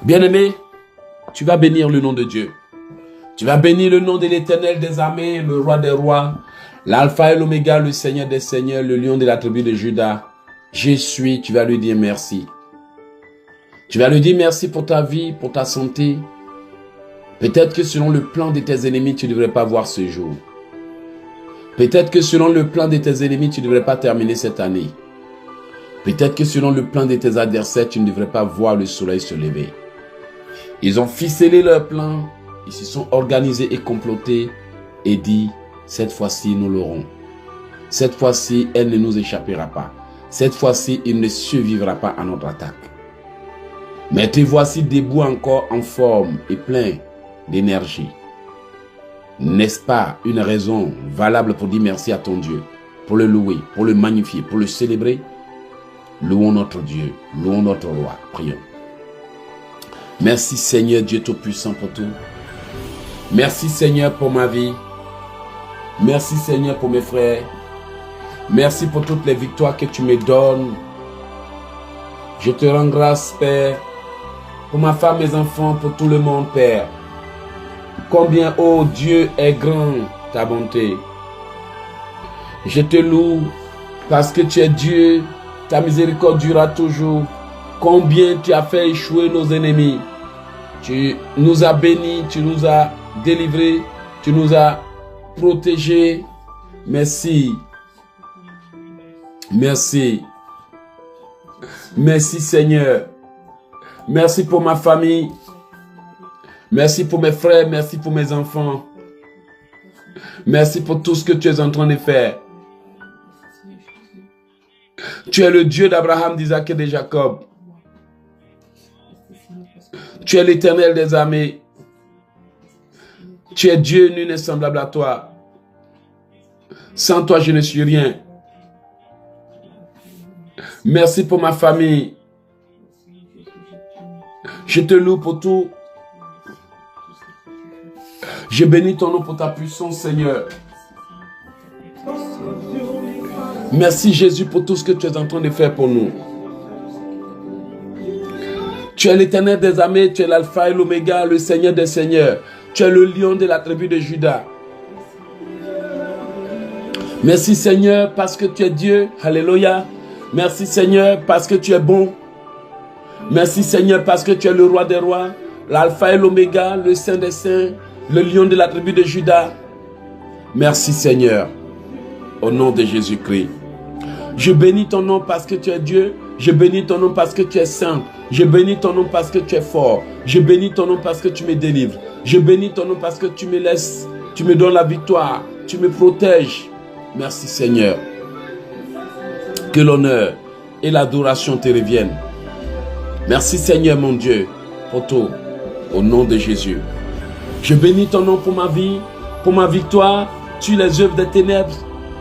Bien-aimé, tu vas bénir le nom de Dieu. Tu vas bénir le nom de l'Éternel des armées, le roi des rois, l'alpha et l'oméga, le Seigneur des seigneurs, le lion de la tribu de Juda. Je suis, tu vas lui dire merci. Tu vas lui dire merci pour ta vie, pour ta santé. Peut-être que selon le plan de tes ennemis, tu ne devrais pas voir ce jour. Peut-être que selon le plan de tes ennemis, tu ne devrais pas terminer cette année. Peut-être que selon le plan de tes adversaires, tu ne devrais pas voir le soleil se lever. Ils ont ficelé leur plan, ils se sont organisés et complotés et dit, cette fois-ci, nous l'aurons. Cette fois-ci, elle ne nous échappera pas. Cette fois-ci, il ne survivra pas à notre attaque. Mais te voici debout encore en forme et plein d'énergie. N'est-ce pas une raison valable pour dire merci à ton Dieu, pour le louer, pour le magnifier, pour le célébrer? Louons notre Dieu, louons notre roi. Prions. Merci Seigneur Dieu Tout-Puissant pour tout. Merci Seigneur pour ma vie. Merci Seigneur pour mes frères. Merci pour toutes les victoires que tu me donnes. Je te rends grâce, Père, pour ma femme, mes enfants, pour tout le monde, Père. Combien, oh Dieu, est grand ta bonté. Je te loue parce que tu es Dieu, ta miséricorde durera toujours. Combien tu as fait échouer nos ennemis. Tu nous as bénis, tu nous as délivrés, tu nous as protégés. Merci. Merci. Merci Seigneur. Merci pour ma famille. Merci pour mes frères, merci pour mes enfants. Merci pour tout ce que tu es en train de faire. Tu es le Dieu d'Abraham, d'Isaac et de Jacob. Tu es l'Éternel des armées. Tu es Dieu, nul n'est semblable à toi. Sans toi, je ne suis rien. Merci pour ma famille. Je te loue pour tout. Je bénis ton nom pour ta puissance, Seigneur. Merci, Jésus, pour tout ce que tu es en train de faire pour nous. Tu es l'Éternel des armées, tu es l'alpha et l'oméga, le Seigneur des seigneurs. Tu es le lion de la tribu de Juda. Merci, Seigneur, parce que tu es Dieu. Alléluia. Merci, Seigneur, parce que tu es bon. Merci, Seigneur, parce que tu es le roi des rois, l'alpha et l'oméga, le saint des saints, le lion de la tribu de Juda. Merci, Seigneur, au nom de Jésus-Christ. Je bénis ton nom parce que tu es Dieu. Je bénis ton nom parce que tu es saint. Je bénis ton nom parce que tu es fort. Je bénis ton nom parce que tu me délivres. Je bénis ton nom parce que tu me laisses, tu me donnes la victoire, tu me protèges. Merci Seigneur. Que l'honneur et l'adoration te reviennent. Merci Seigneur mon Dieu pour tout, au nom de Jésus. Je bénis ton nom pour ma vie, pour ma victoire, tue les œuvres des ténèbres.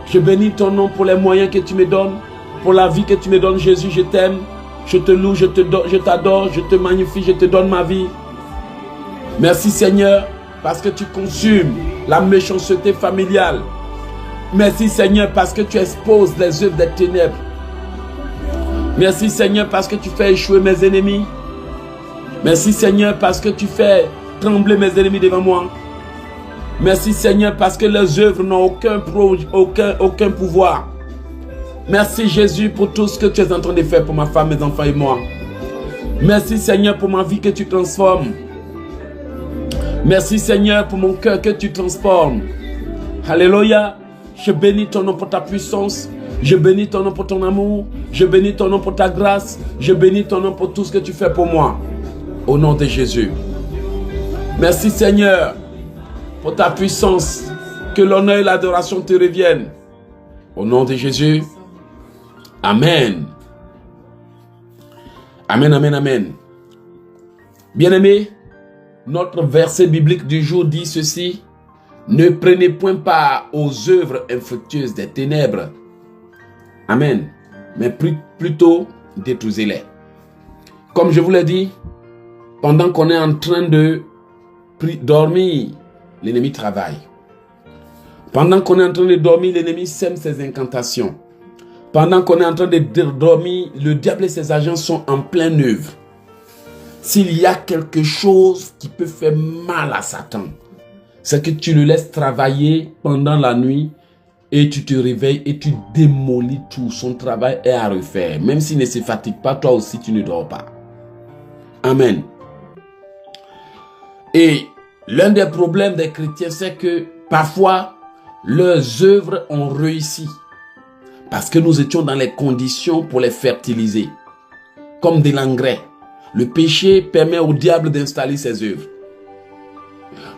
Je bénis ton nom pour les moyens que tu me donnes, pour la vie que tu me donnes. Jésus, je t'aime, je te loue, je t'adore, je te magnifie, je te donne ma vie. Merci Seigneur, parce que tu consumes la méchanceté familiale. Merci Seigneur, parce que tu exposes les œuvres des ténèbres. Merci Seigneur, parce que tu fais échouer mes ennemis. Merci Seigneur, parce que tu fais trembler mes ennemis devant moi. Merci Seigneur, parce que leurs œuvres n'ont aucun pouvoir. Merci Jésus pour tout ce que tu es en train de faire pour ma femme, mes enfants et moi. Merci Seigneur pour ma vie que tu transformes. Merci Seigneur pour mon cœur que tu transformes. Alléluia. Je bénis ton nom pour ta puissance. Je bénis ton nom pour ton amour. Je bénis ton nom pour ta grâce. Je bénis ton nom pour tout ce que tu fais pour moi. Au nom de Jésus. Merci Seigneur pour ta puissance. Que l'honneur et l'adoration te reviennent. Au nom de Jésus. Amen. Amen, amen, amen. Bien-aimés, notre verset biblique du jour dit ceci. Ne prenez point part aux œuvres infructueuses des ténèbres. Amen. Mais plutôt détruisez-les. Comme je vous l'ai dit, pendant qu'on est en train de dormir, l'ennemi travaille. Pendant qu'on est en train de dormir, l'ennemi sème ses incantations. Pendant qu'on est en train de dormir, le diable et ses agents sont en pleine œuvre. S'il y a quelque chose qui peut faire mal à Satan, c'est que tu le laisses travailler pendant la nuit et tu te réveilles et tu démolis tout. Son travail est à refaire. Même s'il ne se fatigue pas, toi aussi tu ne dors pas. Amen. Et l'un des problèmes des chrétiens, c'est que parfois, leurs œuvres ont réussi. Parce que nous étions dans les conditions pour les fertiliser. Comme de l'engrais. Le péché permet au diable d'installer ses œuvres.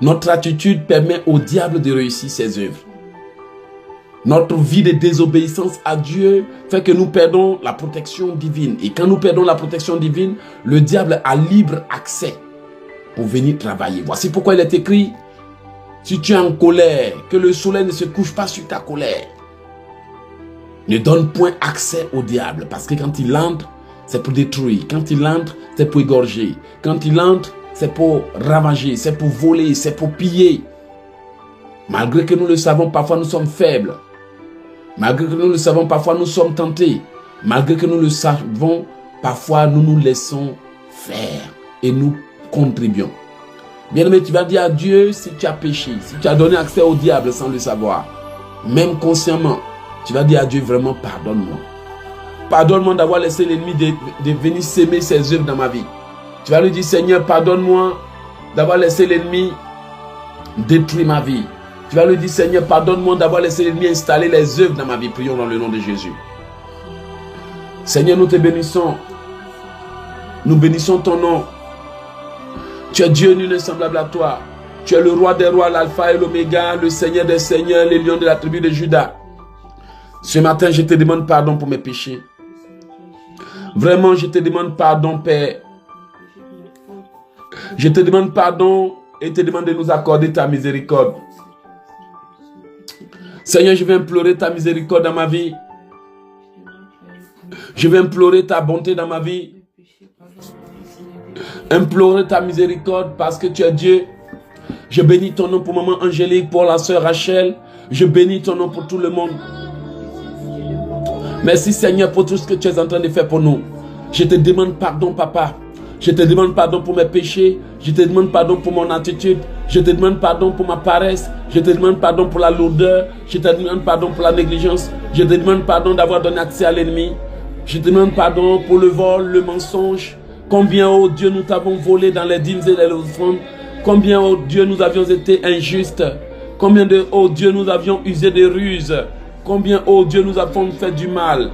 Notre attitude permet au diable de réussir ses œuvres. Notre vie de désobéissance à Dieu fait que nous perdons la protection divine. Et quand nous perdons la protection divine, le diable a libre accès pour venir travailler. Voici pourquoi il est écrit, si tu es en colère, que le soleil ne se couche pas sur ta colère. Ne donne point accès au diable, parce que quand il entre, c'est pour détruire. Quand il entre, c'est pour égorger. Quand il entre, c'est pour ravager, c'est pour voler, c'est pour piller. Malgré que nous le savons, parfois nous sommes faibles. Malgré que nous le savons, parfois nous sommes tentés. Malgré que nous le savons, parfois nous nous laissons faire et nous contribuons. Bien-aimé, tu vas dire à Dieu si tu as péché, si tu as donné accès au diable sans le savoir, même consciemment, tu vas dire à Dieu vraiment pardonne-moi. Pardonne-moi d'avoir laissé l'ennemi de venir s'aimer ses œuvres dans ma vie. Tu vas lui dire Seigneur, pardonne-moi d'avoir laissé l'ennemi détruire ma vie. Tu vas lui dire Seigneur, pardonne-moi d'avoir laissé l'ennemi installer les œuvres dans ma vie. Prions dans le nom de Jésus. Seigneur, nous te bénissons. Nous bénissons ton nom. Tu es Dieu nul n'est semblable à toi. Tu es le roi des rois, l'alpha et l'oméga, le Seigneur des seigneurs, le lion de la tribu de Juda. Ce matin, je te demande pardon pour mes péchés. Vraiment, je te demande pardon, Père. Je te demande pardon et te demande de nous accorder ta miséricorde. Seigneur, je vais implorer ta miséricorde dans ma vie. Je vais implorer ta bonté dans ma vie. Implorer ta miséricorde parce que tu es Dieu. Je bénis ton nom pour maman Angélique, pour la sœur Rachel. Je bénis ton nom pour tout le monde. Merci Seigneur pour tout ce que tu es en train de faire pour nous. Je te demande pardon, Papa. Je te demande pardon pour mes péchés. Je te demande pardon pour mon attitude. Je te demande pardon pour ma paresse. Je te demande pardon pour la lourdeur. Je te demande pardon pour la négligence. Je te demande pardon d'avoir donné accès à l'ennemi. Je te demande pardon pour le vol, le mensonge. Combien, oh Dieu, nous t'avons volé dans les dîmes et les offrandes. Combien, oh Dieu, nous avions été injustes. Combien de, oh Dieu, nous avions usé des ruses. Combien, oh Dieu, nous avons fait du mal.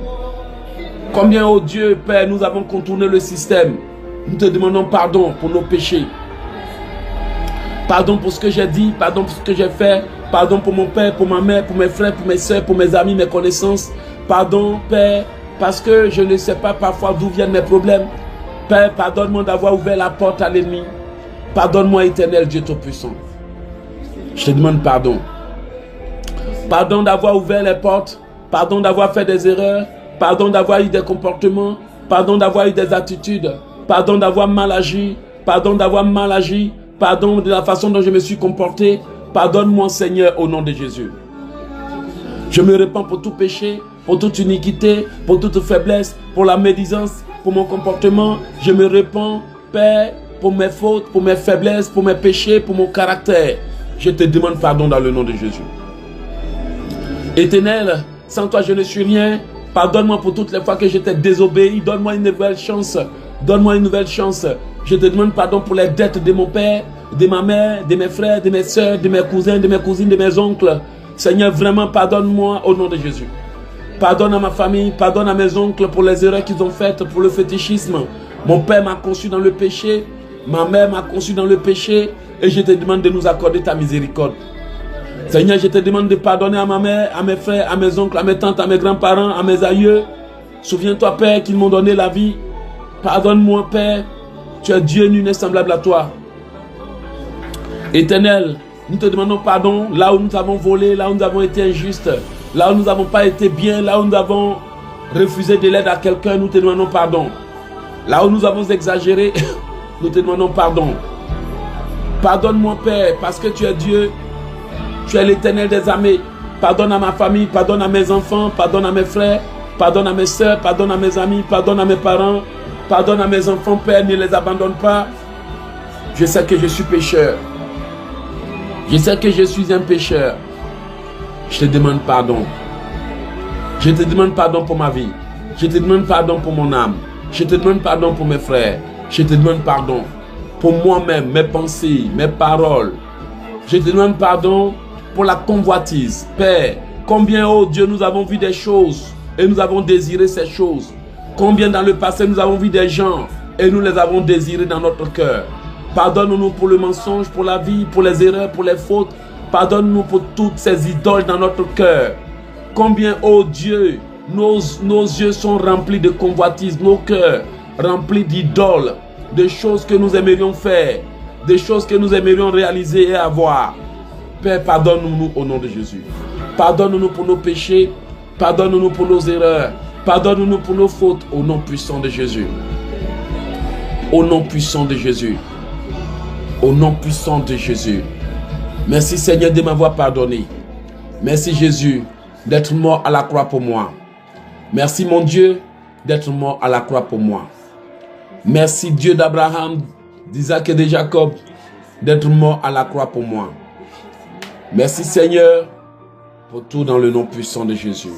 Combien, oh Dieu, Père, nous avons contourné le système. Nous te demandons pardon pour nos péchés. Pardon pour ce que j'ai dit, pardon pour ce que j'ai fait. Pardon pour mon père, pour ma mère, pour mes frères, pour mes soeurs, pour mes amis, mes connaissances. Pardon, Père, parce que je ne sais pas parfois d'où viennent mes problèmes. Père, pardonne-moi d'avoir ouvert la porte à l'ennemi. Pardonne-moi, éternel Dieu Tout-Puissant. Je te demande pardon. Pardon d'avoir ouvert les portes. Pardon d'avoir fait des erreurs. Pardon d'avoir eu des comportements. Pardon d'avoir eu des attitudes. Pardon d'avoir mal agi. Pardon d'avoir mal agi. Pardon de la façon dont je me suis comporté. Pardonne-moi, Seigneur, au nom de Jésus. Je me répands pour tout péché, pour toute iniquité, pour toute faiblesse, pour la médisance, pour mon comportement. Je me répands, Père, pour mes fautes, pour mes faiblesses, pour mes péchés, pour mon caractère. Je te demande pardon dans le nom de Jésus. Éternel, sans toi je ne suis rien. Pardonne-moi pour toutes les fois que je t'ai désobéi. Donne-moi une nouvelle chance. Donne-moi une nouvelle chance. Je te demande pardon pour les dettes de mon père, de ma mère, de mes frères, de mes soeurs, de mes cousins, de mes cousines, de mes oncles. Seigneur, vraiment pardonne-moi au nom de Jésus. Pardonne à ma famille, pardonne à mes oncles pour les erreurs qu'ils ont faites, pour le fétichisme. Mon père m'a conçu dans le péché. Ma mère m'a conçu dans le péché. Et je te demande de nous accorder ta miséricorde. Seigneur, je te demande de pardonner à ma mère, à mes frères, à mes oncles, à mes tantes, à mes grands-parents, à mes aïeux. Souviens-toi, Père, qu'ils m'ont donné la vie. Pardonne-moi, Père. Tu es Dieu, nul n'est semblable à toi. Éternel, nous te demandons pardon là où nous avons volé, là où nous avons été injustes, là où nous n'avons pas été bien, là où nous avons refusé de l'aide à quelqu'un, nous te demandons pardon. Là où nous avons exagéré, nous te demandons pardon. Pardonne-moi, Père, parce que tu es Dieu. Tu es l'Éternel des armées. Pardonne à ma famille, pardonne à mes enfants, pardonne à mes frères, pardonne à mes soeurs, pardonne à mes amis, pardonne à mes parents. Pardonne à mes enfants, Père, ne les abandonne pas. Je sais que je suis pécheur. Je sais que je suis un pécheur. Je te demande pardon. Je te demande pardon pour ma vie. Je te demande pardon pour mon âme. Je te demande pardon pour mes frères. Je te demande pardon pour moi-même, mes pensées, mes paroles. Je te demande pardon pour la convoitise. Père, combien, oh Dieu, nous avons vu des choses et nous avons désiré ces choses. Combien dans le passé nous avons vu des gens et nous les avons désirés dans notre cœur. Pardonne-nous pour le mensonge, pour la vie, pour les erreurs, pour les fautes. Pardonne-nous pour toutes ces idoles dans notre cœur. Combien, oh Dieu, nos yeux sont remplis de convoitise, nos cœurs remplis d'idoles, de choses que nous aimerions faire, des choses que nous aimerions réaliser et avoir. Père, pardonne-nous au nom de Jésus. Pardonne-nous pour nos péchés, pardonne-nous pour nos erreurs, pardonne-nous pour nos fautes au nom puissant de Jésus. Au nom puissant de Jésus. Au nom puissant de Jésus. Merci Seigneur de m'avoir pardonné. Merci Jésus d'être mort à la croix pour moi. Merci mon Dieu d'être mort à la croix pour moi. Merci Dieu d'Abraham, d'Isaac et de Jacob d'être mort à la croix pour moi. Merci Seigneur pour tout dans le nom puissant de Jésus.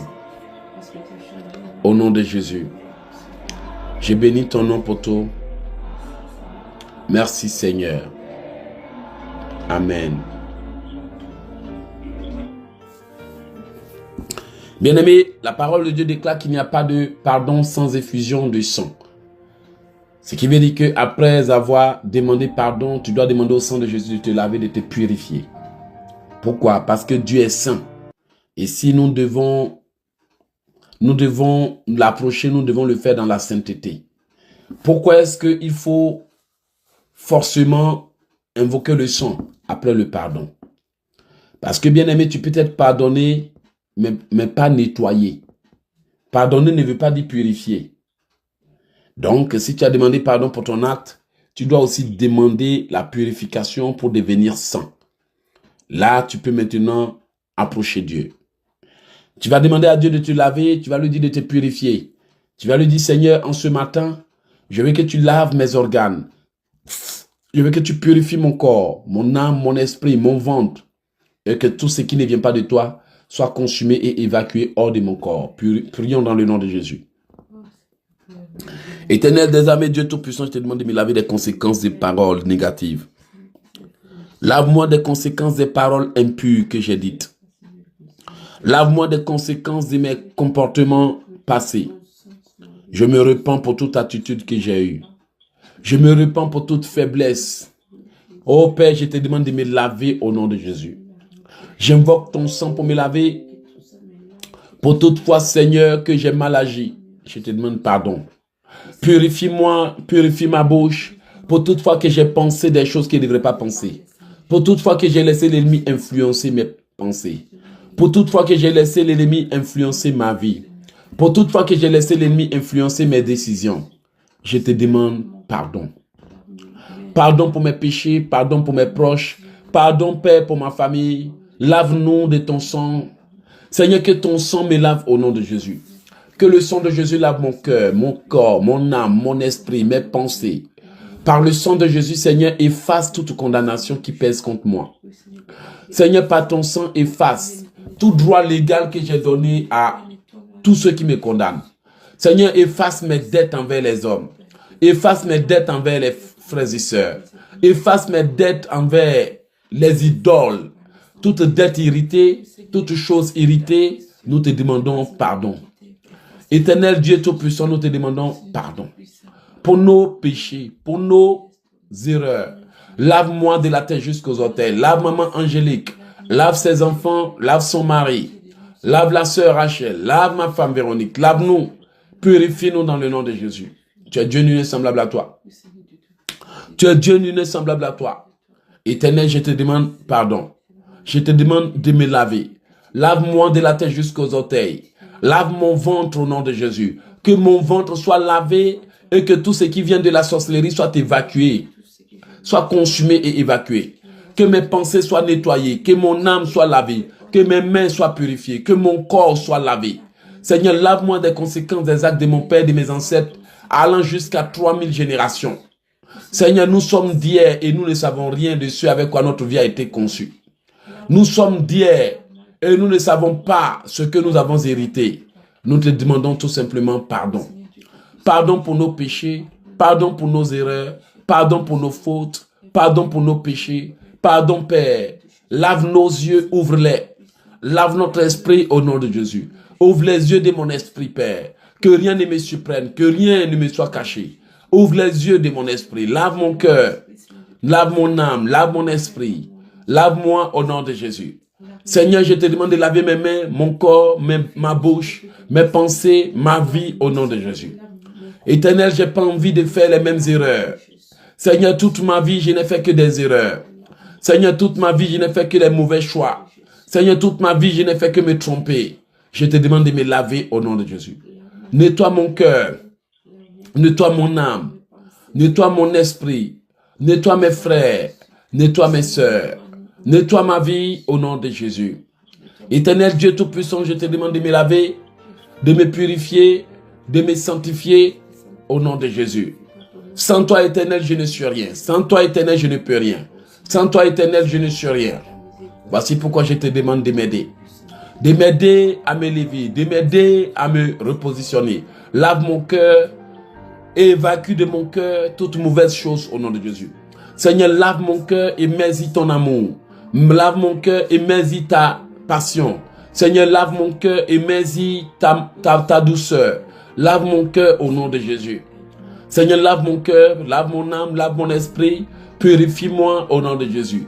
Au nom de Jésus. Je bénis ton nom pour tout. Merci Seigneur. Amen. Bien-aimé, la parole de Dieu déclare qu'il n'y a pas de pardon sans effusion de sang. Ce qui veut dire qu'après avoir demandé pardon, tu dois demander au sang de Jésus de te laver, de te purifier. Pourquoi? Parce que Dieu est saint. Et si nous devons l'approcher, nous devons le faire dans la sainteté. Pourquoi est-ce qu'il faut forcément invoquer le sang après le pardon? Parce que bien-aimé, tu peux être pardonné, mais pas nettoyé. Pardonner ne veut pas dire purifier. Donc, si tu as demandé pardon pour ton acte, tu dois aussi demander la purification pour devenir saint. Là, tu peux maintenant approcher Dieu. Tu vas demander à Dieu de te laver, tu vas lui dire de te purifier. Tu vas lui dire, Seigneur, en ce matin, je veux que tu laves mes organes. Je veux que tu purifies mon corps, mon âme, mon esprit, mon ventre. Et que tout ce qui ne vient pas de toi soit consumé et évacué hors de mon corps. Prions dans le nom de Jésus. Éternel des armées, Dieu Tout-Puissant, je te demande de me laver des conséquences des paroles négatives. Lave-moi des conséquences des paroles impures que j'ai dites. Lave-moi des conséquences de mes comportements passés. Je me repens pour toute attitude que j'ai eue. Je me repens pour toute faiblesse. Oh Père, je te demande de me laver au nom de Jésus. J'invoque ton sang pour me laver. Pour toute fois, Seigneur, que j'ai mal agi, je te demande pardon. Purifie-moi, purifie ma bouche. Pour toute fois que j'ai pensé des choses que je ne devrais pas penser. Pour toute fois que j'ai laissé l'ennemi influencer mes pensées. Pour toute fois que j'ai laissé l'ennemi influencer ma vie. Pour toute fois que j'ai laissé l'ennemi influencer mes décisions. Je te demande pardon. Pardon pour mes péchés, pardon pour mes proches. Pardon, Père, pour ma famille. Lave-nous de ton sang. Seigneur, que ton sang me lave au nom de Jésus. Que le sang de Jésus lave mon cœur, mon corps, mon âme, mon esprit, mes pensées. Par le sang de Jésus, Seigneur, efface toute condamnation qui pèse contre moi. Seigneur, par ton sang, efface tout droit légal que j'ai donné à tous ceux qui me condamnent. Seigneur, efface mes dettes envers les hommes. Efface mes dettes envers les frères et sœurs. Efface mes dettes envers les idoles. Toute dette irritée, toute chose irritée, nous te demandons pardon. Éternel Dieu Tout-Puissant, nous te demandons pardon. Pour nos péchés, pour nos erreurs. Lave-moi de la tête jusqu'aux orteils. Lave maman Angélique. Lave ses enfants. Lave son mari. Lave la sœur Rachel. Lave ma femme Véronique. Lave-nous. Purifie-nous dans le nom de Jésus. Tu es Dieu nul semblable à toi. Tu es Dieu nul semblable à toi. Éternel, je te demande pardon. Je te demande de me laver. Lave-moi de la tête jusqu'aux orteils. Lave mon ventre au nom de Jésus. Que mon ventre soit lavé et que tout ce qui vient de la sorcellerie soit évacué, soit consumé et évacué. Que mes pensées soient nettoyées, que mon âme soit lavée, que mes mains soient purifiées, que mon corps soit lavé. Seigneur, lave-moi des conséquences des actes de mon père et de mes ancêtres allant jusqu'à 3000 générations. Seigneur, nous sommes d'hier et nous ne savons rien de ce avec quoi notre vie a été conçue. Nous sommes d'hier et nous ne savons pas ce que nous avons hérité. Nous te demandons tout simplement pardon. Pardon pour nos péchés, pardon pour nos erreurs, pardon pour nos fautes, pardon pour nos péchés. Pardon, Père. Lave nos yeux, ouvre-les. Lave notre esprit au nom de Jésus. Ouvre les yeux de mon esprit, Père. Que rien ne me surprenne, que rien ne me soit caché. Ouvre les yeux de mon esprit. Lave mon cœur. Lave mon âme. Lave mon esprit. Lave-moi au nom de Jésus. Seigneur, je te demande de laver mes mains, mon corps, ma bouche, mes pensées, ma vie au nom de Jésus. Éternel, j'ai pas envie de faire les mêmes erreurs. Seigneur, toute ma vie, je n'ai fait que des erreurs. Seigneur, toute ma vie, je n'ai fait que des mauvais choix. Seigneur, toute ma vie, je n'ai fait que me tromper. Je te demande de me laver au nom de Jésus. Nettoie mon cœur. Nettoie mon âme. Nettoie mon esprit. Nettoie mes frères. Nettoie mes sœurs. Nettoie ma vie au nom de Jésus. Éternel Dieu Tout-Puissant, je te demande de me laver, de me purifier, de me sanctifier au nom de Jésus. Sans toi, Éternel, je ne suis rien. Sans toi, Éternel, je ne peux rien. Sans toi, Éternel, je ne suis rien. Voici pourquoi je te demande de m'aider. De m'aider à me lever, de m'aider à me repositionner. Lave mon cœur et évacue de mon cœur toute mauvaise chose au nom de Jésus. Seigneur, lave mon cœur et mets-y ton amour. Lave mon cœur et mets-y ta passion. Seigneur, lave mon cœur et mets-y ta douceur. Lave mon cœur au nom de Jésus. Seigneur, lave mon cœur, lave mon âme, lave mon esprit. Purifie-moi au nom de Jésus.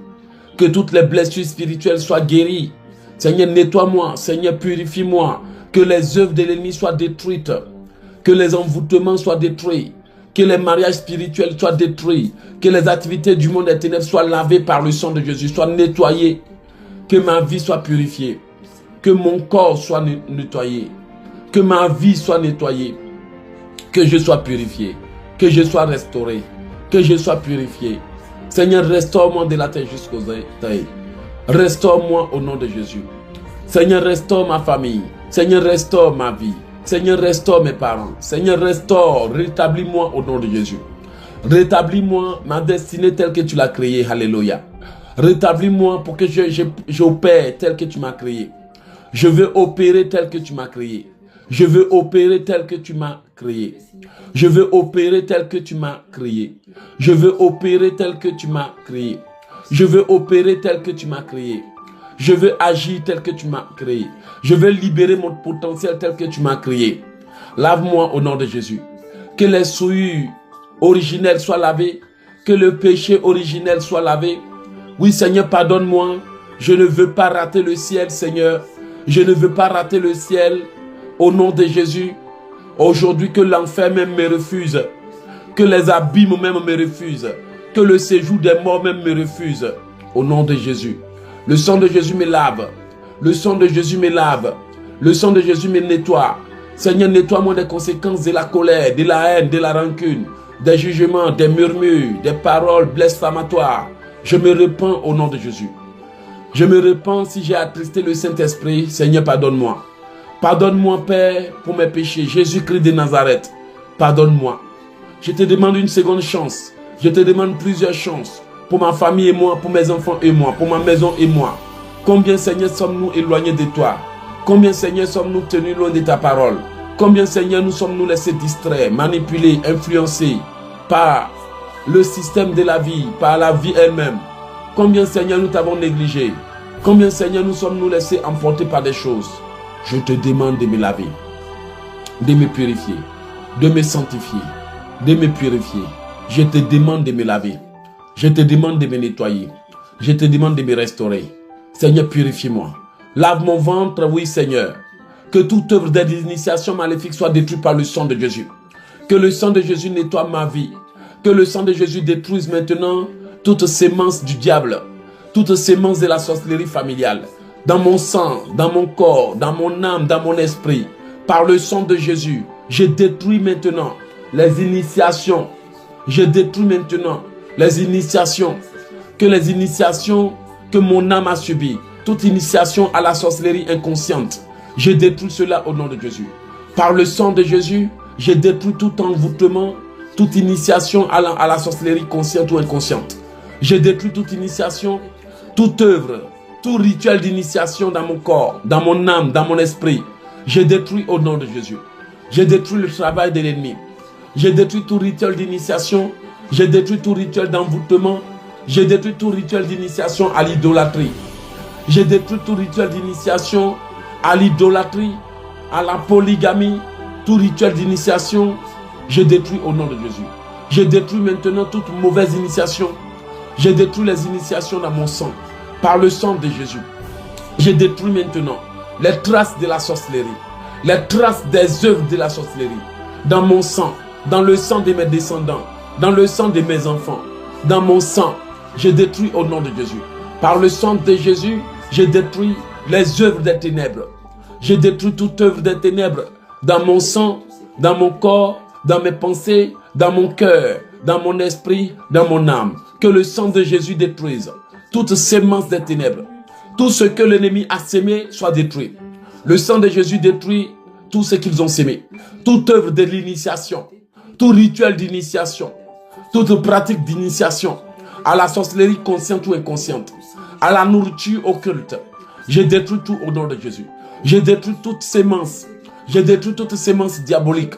Que toutes les blessures spirituelles soient guéries. Seigneur, nettoie-moi. Seigneur, purifie-moi. Que les œuvres de l'ennemi soient détruites. Que les envoûtements soient détruits. Que les mariages spirituels soient détruits. Que les activités du monde des ténèbres soient lavées par le sang de Jésus, soient nettoyées. Que ma vie soit purifiée. Que mon corps soit nettoyé. Que ma vie soit nettoyée. Que je sois purifié. Que je sois restauré. Que je sois purifié. Seigneur, restaure-moi de la tête jusqu'aux orteils. Restaure-moi au nom de Jésus. Seigneur, restaure ma famille. Seigneur, restaure ma vie. Seigneur, restaure mes parents. Seigneur, restaure, rétablis-moi au nom de Jésus. Rétablis-moi ma destinée telle que tu l'as créée. Alléluia. Rétablis-moi pour que j'opère tel que tu m'as créé. Je veux opérer tel que tu m'as créé. Je veux opérer tel que tu m'as créé. Je veux opérer tel que tu m'as créé. Je veux opérer tel que tu m'as créé. Je veux opérer tel que tu m'as créé. Je veux agir tel que tu m'as créé. Je veux libérer mon potentiel tel que tu m'as créé. Lave-moi au nom de Jésus. Que les souillures originelles soient lavées. Que le péché originel soit lavé. Oui, Seigneur, pardonne-moi. Je ne veux pas rater le ciel, Seigneur. Je ne veux pas rater le ciel. Au nom de Jésus. Aujourd'hui, que l'enfer même me refuse. Que les abîmes même me refusent. Que le séjour des morts même me refuse. Au nom de Jésus. Le sang de Jésus me lave. Le sang de Jésus me lave. Le sang de Jésus me nettoie. Seigneur, nettoie-moi des conséquences de la colère, de la haine, de la rancune, des jugements, des murmures, des paroles blasphématoires. Je me repens au nom de Jésus. Je me repens si j'ai attristé le Saint-Esprit. Seigneur, pardonne-moi. Pardonne-moi, Père, pour mes péchés. Jésus-Christ de Nazareth, pardonne-moi. Je te demande une seconde chance. Je te demande plusieurs chances. Pour ma famille et moi, pour mes enfants et moi, pour ma maison et moi. Combien, Seigneur, sommes-nous éloignés de toi? Combien, Seigneur, sommes-nous tenus loin de ta parole? Combien, Seigneur, nous sommes-nous laissés distraits, manipulés, influencés par le système de la vie, par la vie elle-même? Combien, Seigneur, nous t'avons négligé? Combien, Seigneur, nous sommes-nous laissés emporter par des choses? Je te demande de me laver, de me purifier, de me sanctifier, de me purifier. Je te demande de me laver. Je te demande de me nettoyer. Je te demande de me restaurer. Seigneur, purifie-moi. Lave mon ventre, oui, Seigneur. Que toute œuvre d'initiation maléfique soit détruite par le sang de Jésus. Que le sang de Jésus nettoie ma vie. Que le sang de Jésus détruise maintenant toute sémence du diable, toute sémence de la sorcellerie familiale. Dans mon sang, dans mon corps, dans mon âme, dans mon esprit. Par le sang de Jésus, je détruis maintenant les initiations. Je détruis maintenant les initiations. Que les initiations que mon âme a subies. Toute initiation à la sorcellerie inconsciente. Je détruis cela au nom de Jésus. Par le sang de Jésus, Je détruis tout envoûtement, toute initiation à la sorcellerie consciente ou inconsciente. Je détruis toute initiation, toute œuvre, tout rituel d'initiation dans mon corps, dans mon âme, dans mon esprit. Je détruis au nom de Jésus. Je détruis le travail de l'ennemi. Je détruis tout rituel d'initiation. Je détruis tout rituel d'envoûtement. Je détruis tout rituel d'initiation à l'idolâtrie. Je détruis tout rituel d'initiation à l'idolâtrie, à la polygamie, tout rituel d'initiation. Je détruis au nom de Jésus. Je détruis maintenant toute mauvaise initiation. Je détruis les initiations dans mon sang, par le sang de Jésus. Je détruis maintenant les traces de la sorcellerie, les traces des œuvres de la sorcellerie, dans mon sang, dans le sang de mes descendants, dans le sang de mes enfants, dans mon sang. Je détruis au nom de Jésus. Par le sang de Jésus, je détruis les œuvres des ténèbres. Je détruis toute œuvre des ténèbres dans mon sang, dans mon corps, dans mes pensées, dans mon cœur, dans mon esprit, dans mon âme. Que le sang de Jésus détruise toute sémence des ténèbres. Tout ce que l'ennemi a sémé soit détruit. Le sang de Jésus détruit tout ce qu'ils ont sémé. Toute œuvre de l'initiation, tout rituel d'initiation, toute pratique d'initiation à la sorcellerie consciente ou inconsciente, à la nourriture occulte. Je détruis tout au nom de Jésus. Je détruis toute sémence. Je détruis toute sémence diabolique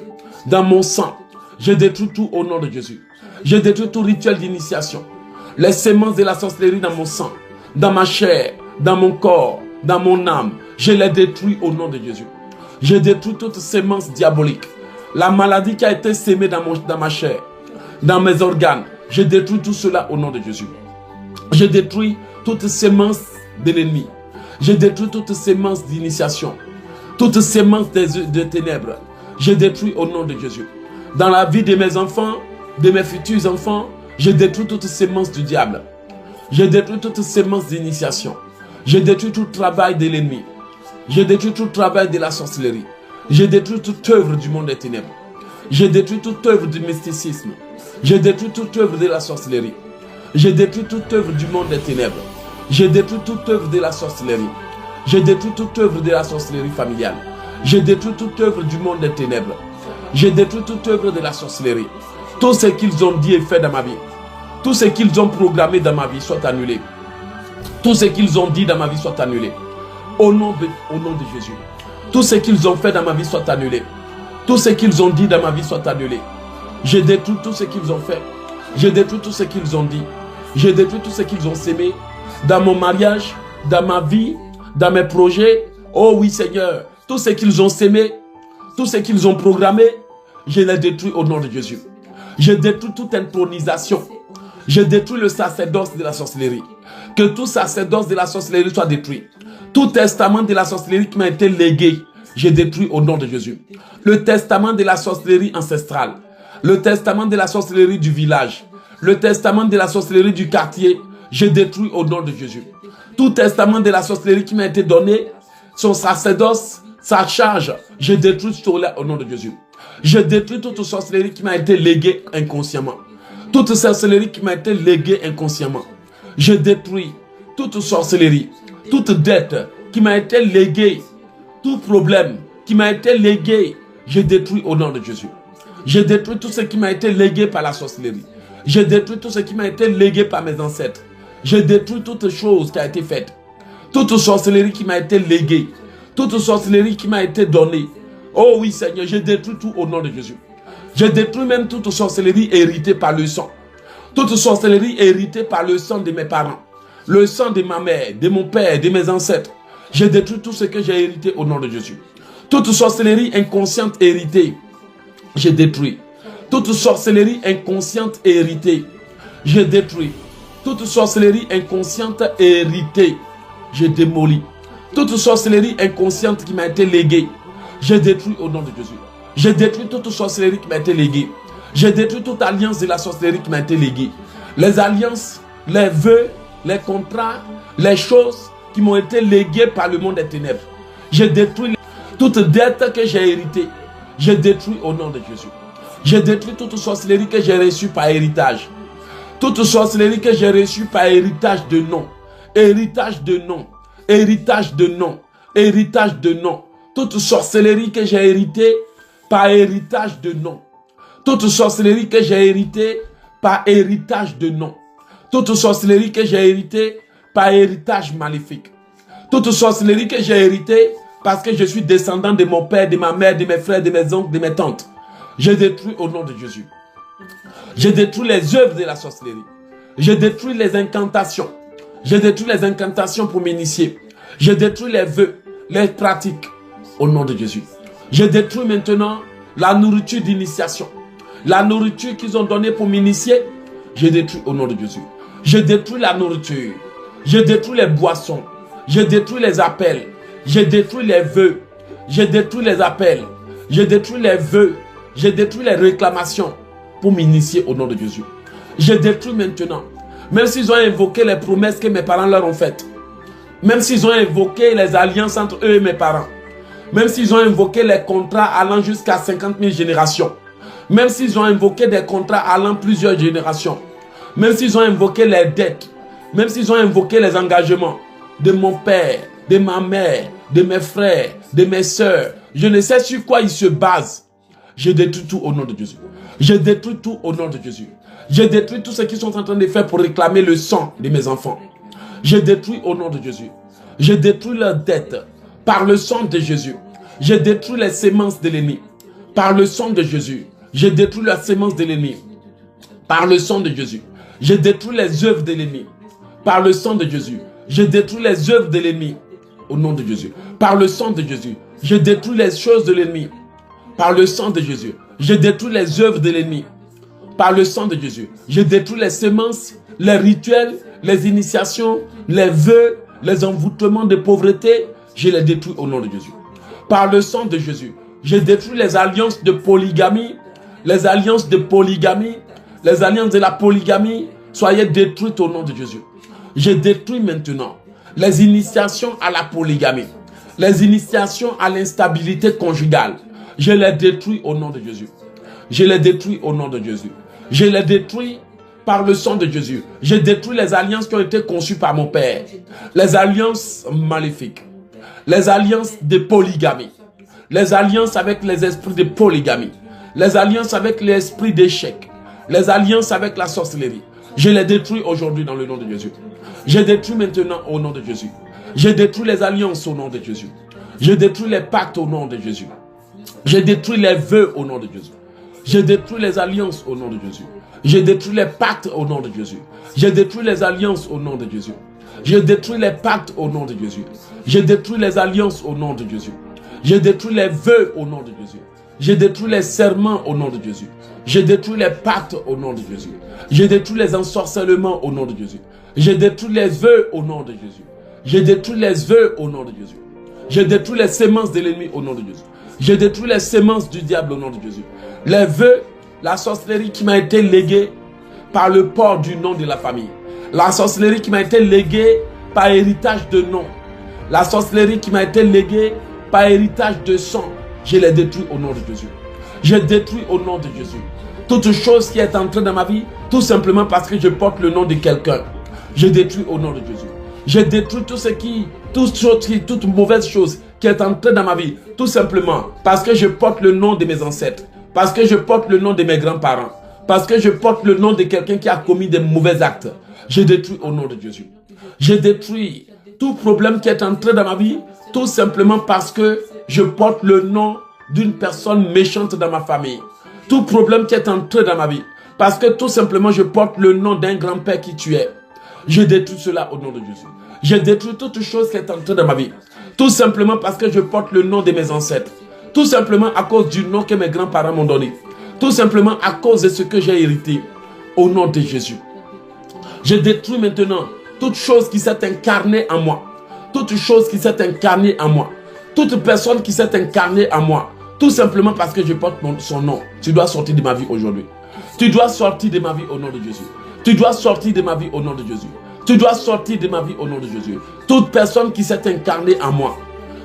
dans mon sang. Je détruis tout au nom de Jésus. Je détruis tout rituel d'initiation. Les sémences de la sorcellerie dans mon sang, dans ma chair, dans mon corps, dans mon âme. Je les détruis au nom de Jésus. Je détruis toute sémence diabolique. La maladie qui a été sémée dans ma chair, dans mes organes. Je détruis tout cela au nom de Jésus. Je détruis toute sémence de l'ennemi. Je détruis toute sémence d'initiation. Toute sémence de ténèbres. Je détruis au nom de Jésus. Dans la vie de mes enfants, de mes futurs enfants, je détruis toute sémence du diable. Je détruis toute sémence d'initiation. Je détruis tout travail de l'ennemi. Je détruis tout travail de la sorcellerie. Je détruis toute œuvre du monde des ténèbres. Je détruis toute œuvre du mysticisme. Je détruis toute œuvre de la sorcellerie. Je détruis toute œuvre du monde des ténèbres. Je détruis toute œuvre de la sorcellerie. Je détruis toute œuvre de la sorcellerie familiale. Je détruis toute œuvre du monde des ténèbres. Je détruis toute œuvre de la sorcellerie. Tout ce qu'ils ont dit et fait dans ma vie, tout ce qu'ils ont programmé dans ma vie soit annulé. Tout ce qu'ils ont dit dans ma vie soit annulé. Au nom de Jésus. Tout ce qu'ils ont fait dans ma vie soit annulé. Tout ce qu'ils ont dit dans ma vie soit annulé. Je détruis tout ce qu'ils ont fait. Je détruis tout ce qu'ils ont dit. Je détruis tout ce qu'ils ont sémé dans mon mariage, dans ma vie, dans mes projets. Oh oui Seigneur, tout ce qu'ils ont sémé, tout ce qu'ils ont programmé, je les détruis au nom de Jésus. Je détruis toute intronisation. Je détruis le sacerdoce de la sorcellerie. Que tout sacerdoce de la sorcellerie soit détruit. Tout testament de la sorcellerie qui m'a été légué, je détruis au nom de Jésus. Le testament de la sorcellerie ancestrale. Le testament de la sorcellerie du village. Le testament de la sorcellerie du quartier, je détruis au nom de Jésus. Tout testament de la sorcellerie qui m'a été donné, son sacerdoce, sa charge, je détruis cela au nom de Jésus. Je détruis toute sorcellerie qui m'a été léguée inconsciemment. Toute sorcellerie qui m'a été léguée inconsciemment. Je détruis toute sorcellerie, toute dette qui m'a été léguée, tout problème qui m'a été légué, je détruis au nom de Jésus. Je détruis tout ce qui m'a été légué par la sorcellerie. Je détruis tout ce qui m'a été légué par mes ancêtres. Je détruis toute chose qui a été faite. Toute sorcellerie qui m'a été léguée. Toute sorcellerie qui m'a été donnée. Oh oui Seigneur, je détruis tout au nom de Jésus. Je détruis même toute sorcellerie héritée par le sang. Toute sorcellerie héritée par le sang de mes parents. Le sang de ma mère, de mon père, de mes ancêtres. Je détruis tout ce que j'ai hérité au nom de Jésus. Toute sorcellerie inconsciente héritée, je détruis. Toute sorcellerie inconsciente héritée, je détruis. Toute sorcellerie inconsciente héritée, je démolis. Toute sorcellerie inconsciente qui m'a été léguée, je détruis au nom de Jésus. Je détruis toute sorcellerie qui m'a été léguée. Je détruis toute alliance de la sorcellerie qui m'a été léguée. Les alliances, les vœux, les contrats, les choses qui m'ont été léguées par le monde des ténèbres. Je détruis toute dette que j'ai héritée. Je détruis au nom de Jésus. Je détruis toute sorcellerie que j'ai reçue par héritage. Toute sorcellerie que j'ai reçue par héritage de nom. Héritage de nom. Héritage de nom. Héritage de nom. Toute sorcellerie que j'ai héritée par héritage de nom. Toute sorcellerie que j'ai héritée par héritage de nom. Toute sorcellerie que j'ai héritée par héritage maléfique. Toute sorcellerie que j'ai héritée parce que je suis descendant de mon père, de ma mère, de mes frères, de mes oncles, de mes tantes. Je détruis au nom de Jésus. Je détruis les œuvres de la sorcellerie. Je détruis les incantations. Je détruis les incantations pour m'initier. Je détruis les vœux, les pratiques au nom de Jésus. Je détruis maintenant la nourriture d'initiation. La nourriture qu'ils ont donnée pour m'initier, je détruis au nom de Jésus. Je détruis la nourriture. Je détruis les boissons. Je détruis les appels. Je détruis les vœux. Je détruis les appels. Je détruis les vœux. Je détruis les réclamations pour m'initier au nom de Jésus. Je détruis maintenant. Même s'ils ont invoqué les promesses que mes parents leur ont faites. Même s'ils ont invoqué les alliances entre eux et mes parents. Même s'ils ont invoqué les contrats allant jusqu'à 50 000 générations. Même s'ils ont invoqué des contrats allant plusieurs générations. Même s'ils ont invoqué les dettes. Même s'ils ont invoqué les engagements de mon père, de ma mère, de mes frères, de mes soeurs. Je ne sais sur quoi ils se basent. Je détruis tout au nom de Jésus. Je détruis tout au nom de Jésus. Je détruis tout ce qu'ils sont en train de faire pour réclamer le sang de mes enfants. Je détruis au nom de Jésus. Je détruis leurs dettes par le sang de Jésus. Je détruis les semences de l'ennemi par le sang de Jésus. Je détruis la sémence de l'ennemi par le sang de Jésus. Je détruis les œuvres de l'ennemi par le sang de Jésus. Je détruis les œuvres de l'ennemi au nom de Jésus. Par le sang de Jésus. Je détruis les choses de l'ennemi par le sang de Jésus. Je détruis les œuvres de l'ennemi par le sang de Jésus. Je détruis les semences, les rituels, les initiations, les vœux, les envoûtements de pauvreté. Je les détruis au nom de Jésus. Par le sang de Jésus. Je détruis les alliances de polygamie. Les alliances de polygamie. Les alliances de la polygamie. Soyez détruites au nom de Jésus. Je détruis maintenant les initiations à la polygamie. Les initiations à l'instabilité conjugale. Je les détruis au nom de Jésus. Je les détruis au nom de Jésus. Je les détruis par le sang de Jésus. Je détruis les alliances qui ont été conçues par mon père. Les alliances maléfiques. Les alliances de polygamie. Les alliances avec les esprits de polygamie. Les alliances avec l'esprit d'échec. Les alliances avec la sorcellerie. Je les détruis aujourd'hui dans le nom de Jésus. Je détruis maintenant au nom de Jésus. Je détruis les alliances au nom de Jésus. Je détruis les pactes au nom de Jésus. Je détruis les vœux au nom de Jésus. Je détruis les alliances au nom de Jésus. Je détruis les pactes au nom de Jésus. Je détruis les alliances au nom de Jésus. Je détruis les pactes au nom de Jésus. Je détruis les alliances au nom de Jésus. Je détruis les vœux au nom de Jésus. Je détruis les serments au nom de Jésus. Je détruis les pactes au nom de Jésus. Je détruis les ensorcellements au nom de Jésus. Je détruis les vœux au nom de Jésus. Je détruis les vœux au nom de Jésus. Je détruis les semences de l'ennemi au nom de Jésus. Je détruis les semences du diable au nom de Jésus. Les vœux, la sorcellerie qui m'a été léguée par le port du nom de la famille. La sorcellerie qui m'a été léguée par héritage de nom. La sorcellerie qui m'a été léguée par héritage de sang. Je les détruis au nom de Jésus. Je détruis au nom de Jésus. Toute chose qui est entrée dans ma vie, tout simplement parce que je porte le nom de quelqu'un. Je détruis au nom de Jésus. Je détruis toute mauvaise chose qui est entrée dans ma vie, tout simplement parce que je porte le nom de mes ancêtres, parce que je porte le nom de mes grands-parents, parce que je porte le nom de quelqu'un qui a commis des mauvais actes. Je détruis au nom de Jésus. Je détruis tout problème qui est entré dans ma vie, tout simplement parce que je porte le nom d'une personne méchante dans ma famille. Tout problème qui est entré dans ma vie, parce que tout simplement je porte le nom d'un grand-père qui tuait. Je détruis cela au nom de Jésus. Je détruis toute chose qui est entrée dans ma vie, tout simplement parce que je porte le nom de mes ancêtres. Tout simplement à cause du nom que mes grands-parents m'ont donné. Tout simplement à cause de ce que j'ai hérité. Au nom de Jésus. Je détruis maintenant toute chose qui s'est incarnée en moi. Toute chose qui s'est incarnée en moi. Toute personne qui s'est incarnée en moi. Tout simplement parce que je porte son nom. Tu dois sortir de ma vie aujourd'hui. Tu dois sortir de ma vie au nom de Jésus. Tu dois sortir de ma vie au nom de Jésus. Tu dois sortir de ma vie au nom de Jésus. Toute personne qui s'est incarnée en moi,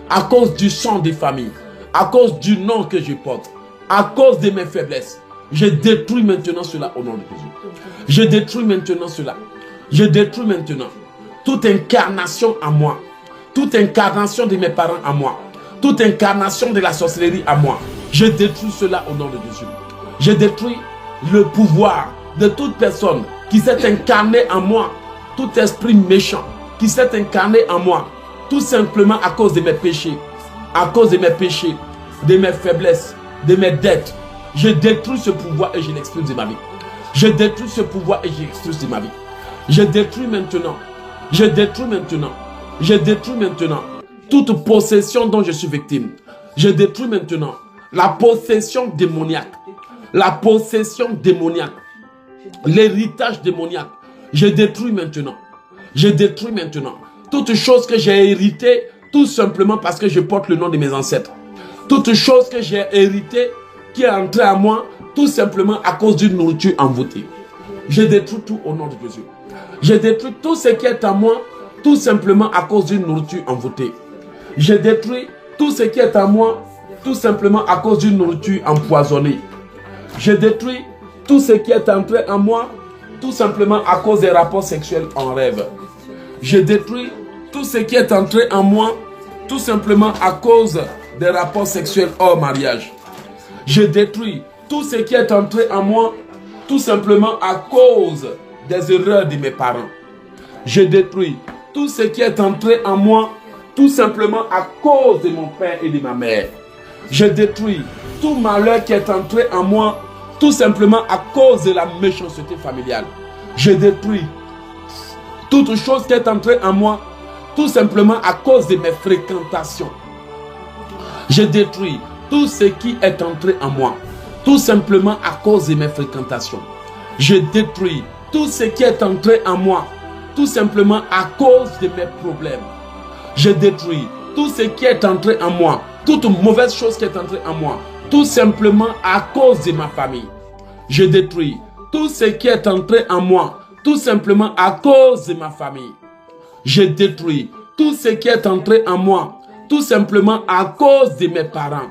à cause du sang des familles, à cause du nom que je porte, à cause de mes faiblesses, je détruis maintenant cela au nom de Jésus. Je détruis maintenant cela. Je détruis maintenant toute incarnation en moi, toute incarnation de mes parents en moi, toute incarnation de la sorcellerie à moi. Je détruis cela au nom de Jésus. Je détruis le pouvoir de toute personne qui s'est incarnée en moi, tout esprit méchant qui s'est incarné en moi, tout simplement à cause de mes péchés, à cause de mes péchés, de mes faiblesses, de mes dettes. Je détruis ce pouvoir et je l'expulse de ma vie. Je détruis ce pouvoir et je l'expulse de ma vie. Je détruis maintenant. Je détruis maintenant. Je détruis maintenant toute possession dont je suis victime. Je détruis maintenant la possession démoniaque. La possession démoniaque. L'héritage démoniaque. Je détruis maintenant. Je détruis maintenant toute chose que j'ai héritée tout simplement parce que je porte le nom de mes ancêtres. Toute chose que j'ai héritée qui est entrée à moi tout simplement à cause d'une nourriture envoûtée. Je détruis tout au nom de Jésus. Je détruis tout ce qui est à moi tout simplement à cause d'une nourriture envoûtée. Je détruis tout ce qui est à moi tout simplement à cause d'une nourriture empoisonnée. Je détruis tout ce qui est entré en moi tout simplement à cause des rapports sexuels en rêve. Je détruis tout ce qui est entré en moi tout simplement à cause des rapports sexuels hors mariage. Je détruis tout ce qui est entré en moi tout simplement à cause des erreurs de mes parents. Je détruis tout ce qui est entré en moi tout simplement à cause de mon père et de ma mère. Je détruis tout malheur qui est entré en moi tout simplement à cause de la méchanceté familiale. Je détruis toute chose qui est entrée en moi tout simplement à cause de mes fréquentations. Je détruis tout ce qui est entré en moi tout simplement à cause de mes fréquentations. Je détruis tout ce qui est entré en moi tout simplement à cause de mes problèmes. Je détruis tout ce qui est entré en moi, toute mauvaise chose qui est entrée en moi, tout simplement à cause de ma famille. Je détruis tout ce qui est entré en moi, tout simplement à cause de ma famille. Je détruis tout ce qui est entré en moi, tout simplement à cause de mes parents.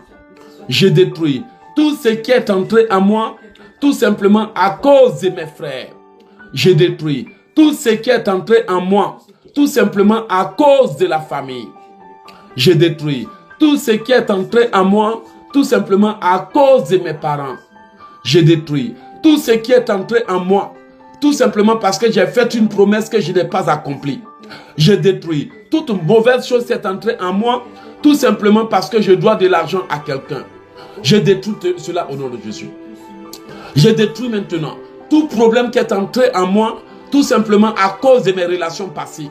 Je détruis tout ce qui est entré en moi, tout simplement à cause de mes frères. Je détruis tout ce qui est entré en moi, tout simplement à cause de la famille. Je détruis tout ce qui est entré en moi, tout simplement à cause de mes parents. Je détruis tout ce qui est entré en moi, tout simplement parce que j'ai fait une promesse que je n'ai pas accomplie. Je détruis toute mauvaise chose qui est entrée en moi, tout simplement parce que je dois de l'argent à quelqu'un. Je détruis cela au nom de Jésus. Je détruis maintenant tout problème qui est entré en moi, tout simplement à cause de mes relations passées.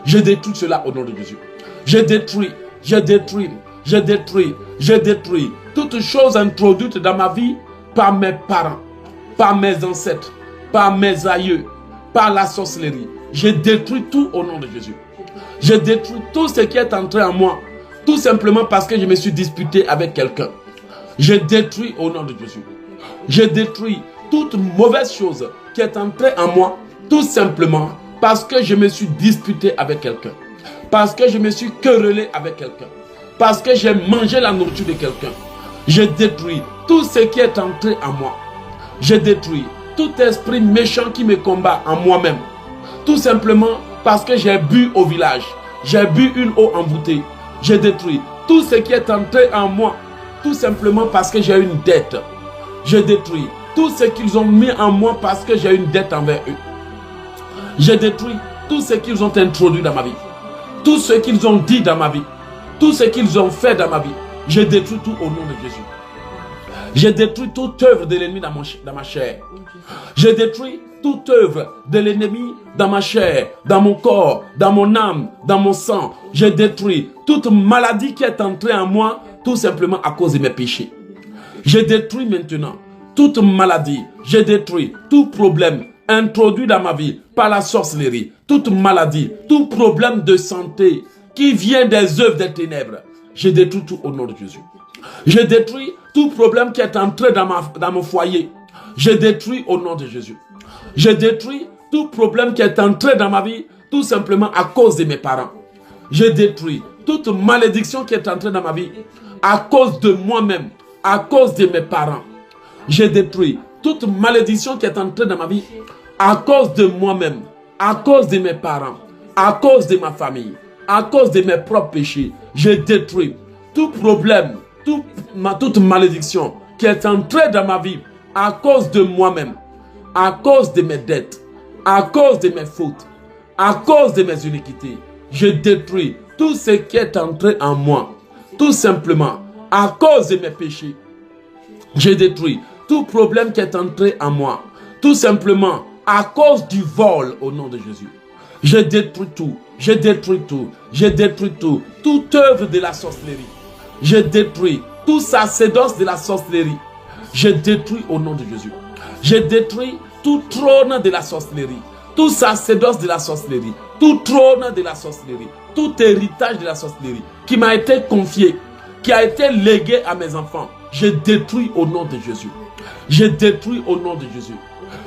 Je détruis cela au nom de Jésus. Je détruis toute chose introduite dans ma vie par mes parents, par mes ancêtres, par mes aïeux, par la sorcellerie. Je détruis tout au nom de Jésus. Je détruis tout ce qui est entré en moi, tout simplement parce que je me suis disputé avec quelqu'un. Je détruis au nom de Jésus. Je détruis toute mauvaise chose qui est entrée en moi, tout simplement parce que je me suis disputé avec quelqu'un. Parce que je me suis querellé avec quelqu'un. Parce que j'ai mangé la nourriture de quelqu'un. Je détruis tout ce qui est entré en moi. Je détruis tout esprit méchant qui me combat en moi-même. Tout simplement parce que j'ai bu au village. J'ai bu une eau envoûtée. Je détruis tout ce qui est entré en moi. Tout simplement parce que j'ai une dette. Je détruis tout ce qu'ils ont mis en moi parce que j'ai une dette envers eux. Je détruis tout ce qu'ils ont introduit dans ma vie. Tout ce qu'ils ont dit dans ma vie. Tout ce qu'ils ont fait dans ma vie. Je détruis tout au nom de Jésus. Je détruis toute œuvre de l'ennemi dans ma chair. Je détruis toute œuvre de l'ennemi dans ma chair, dans mon corps, dans mon âme, dans mon sang. Je détruis toute maladie qui est entrée en moi, tout simplement à cause de mes péchés. Je détruis maintenant toute maladie. Je détruis tout problème introduit dans ma vie par la sorcellerie. Toute maladie, tout problème de santé qui vient des œuvres des ténèbres. Je détruis tout au nom de Jésus. Je détruis tout problème qui est entré dans mon foyer. Je détruis au nom de Jésus. Je détruis tout problème qui est entré dans ma vie tout simplement à cause de mes parents. Je détruis toute malédiction qui est entrée dans ma vie à cause de moi-même, à cause de mes parents. Je détruis toute malédiction qui est entrée dans ma vie à cause de moi-même, à cause de mes parents, à cause de ma famille, à cause de mes propres péchés. Je détruis tout problème, toute malédiction qui est entrée dans ma vie à cause de moi-même, à cause de mes dettes, à cause de mes fautes, à cause de mes iniquités, je détruis tout ce qui est entré en moi, tout simplement à cause de mes péchés. Je détruis tout problème qui est entré en moi, tout simplement à cause du vol au nom de Jésus. Je détruis tout, je détruis tout, je détruis tout, toute œuvre de la sorcellerie. Je détruis tout sacerdoce de la sorcellerie. Je détruis au nom de Jésus. Je détruis tout trône de la sorcellerie, tout sacerdoce de la sorcellerie, tout trône de la sorcellerie, tout héritage de la sorcellerie qui m'a été confié, qui a été légué à mes enfants. Je détruis au nom de Jésus. Je détruis au nom de Jésus.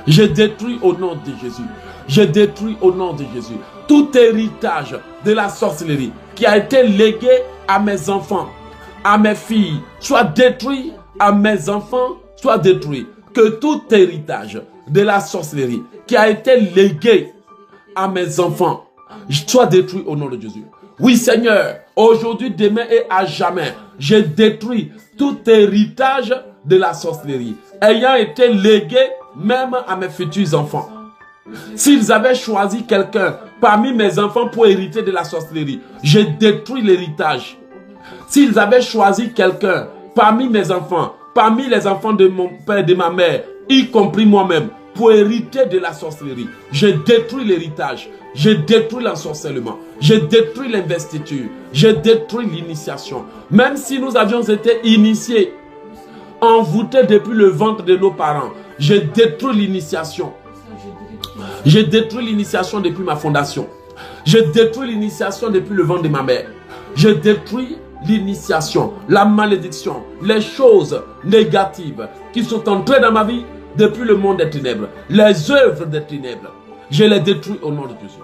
Je détruis au nom de Jésus. Je détruis au nom de Jésus tout héritage de la sorcellerie qui a été légué à mes enfants, à mes filles, soit détruit, à mes enfants, soit détruit. Que tout héritage de la sorcellerie qui a été légué à mes enfants soit détruit au nom de Jésus. Oui Seigneur, aujourd'hui, demain et à jamais, je détruis tout héritage de la sorcellerie ayant été légué même à mes futurs enfants. S'ils avaient choisi quelqu'un parmi mes enfants pour hériter de la sorcellerie, je détruis l'héritage. S'ils avaient choisi quelqu'un parmi mes enfants, parmi les enfants de mon père et de ma mère, y compris moi-même, pour hériter de la sorcellerie, je détruis l'héritage, je détruis l'ensorcellement, je détruis l'investiture, je détruis l'initiation. Même si nous avions été initiés, envoûtés depuis le ventre de nos parents, je détruis l'initiation. Je détruis l'initiation depuis ma fondation. Je détruis l'initiation depuis le ventre de ma mère. Je détruis l'initiation, la malédiction, les choses négatives qui sont entrées dans ma vie depuis le monde des ténèbres, les œuvres des ténèbres. Je les détruis au nom de Jésus.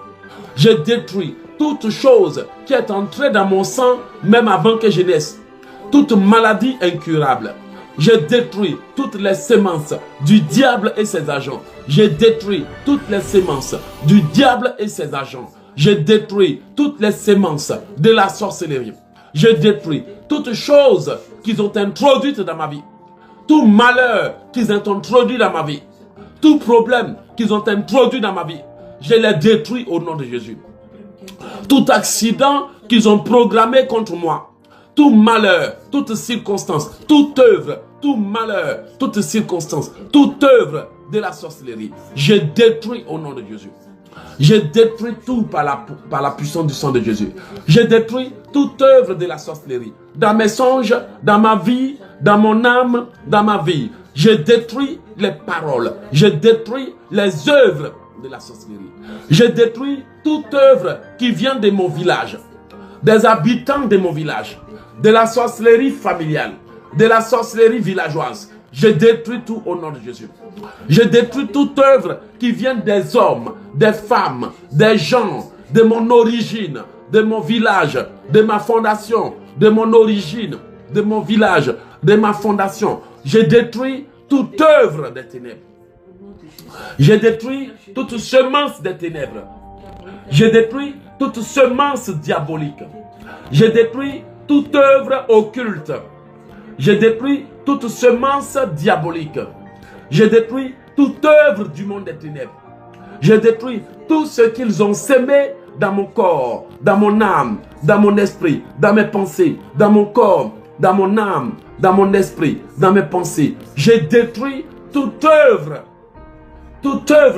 Je détruis toute chose qui est entrée dans mon sang même avant que je naisse. Toute maladie incurable. Je détruis toutes les semences du diable et ses agents. Je détruis toutes les semences du diable et ses agents. Je détruis toutes les semences de la sorcellerie. Je détruis toutes choses qu'ils ont introduites dans ma vie. Tout malheur qu'ils ont introduit dans ma vie. Tout problème qu'ils ont introduit dans ma vie. Je les détruis au nom de Jésus. Tout accident qu'ils ont programmé contre moi. Tout malheur, toute circonstance, toute œuvre, tout malheur, toute circonstance, toute œuvre de la sorcellerie, je détruis au nom de Jésus. Je détruis tout par la puissance du sang de Jésus. Je détruis toute œuvre de la sorcellerie. Dans mes songes, dans ma vie, dans mon âme, dans ma vie. Je détruis les paroles. Je détruis les œuvres de la sorcellerie. Je détruis toute œuvre qui vient de mon village, des habitants de mon village, de la sorcellerie familiale, de la sorcellerie villageoise. Je détruis tout au nom de Jésus. Je détruis toute œuvre qui vient des hommes, des femmes, des gens, de mon origine, de mon village, de ma fondation, de mon origine, de mon village, de ma fondation. Je détruis toute œuvre des ténèbres. Je détruis toute semence des ténèbres. Je détruis toute semence diabolique. Je détruis toute œuvre occulte. Je détruis toute semence diabolique. Je détruis toute œuvre du monde des ténèbres. Je détruis tout ce qu'ils ont semé dans mon corps, dans mon âme, dans mon esprit, dans mes pensées, dans mon corps, dans mon âme, dans mon esprit, dans mes pensées. Je détruis toute œuvre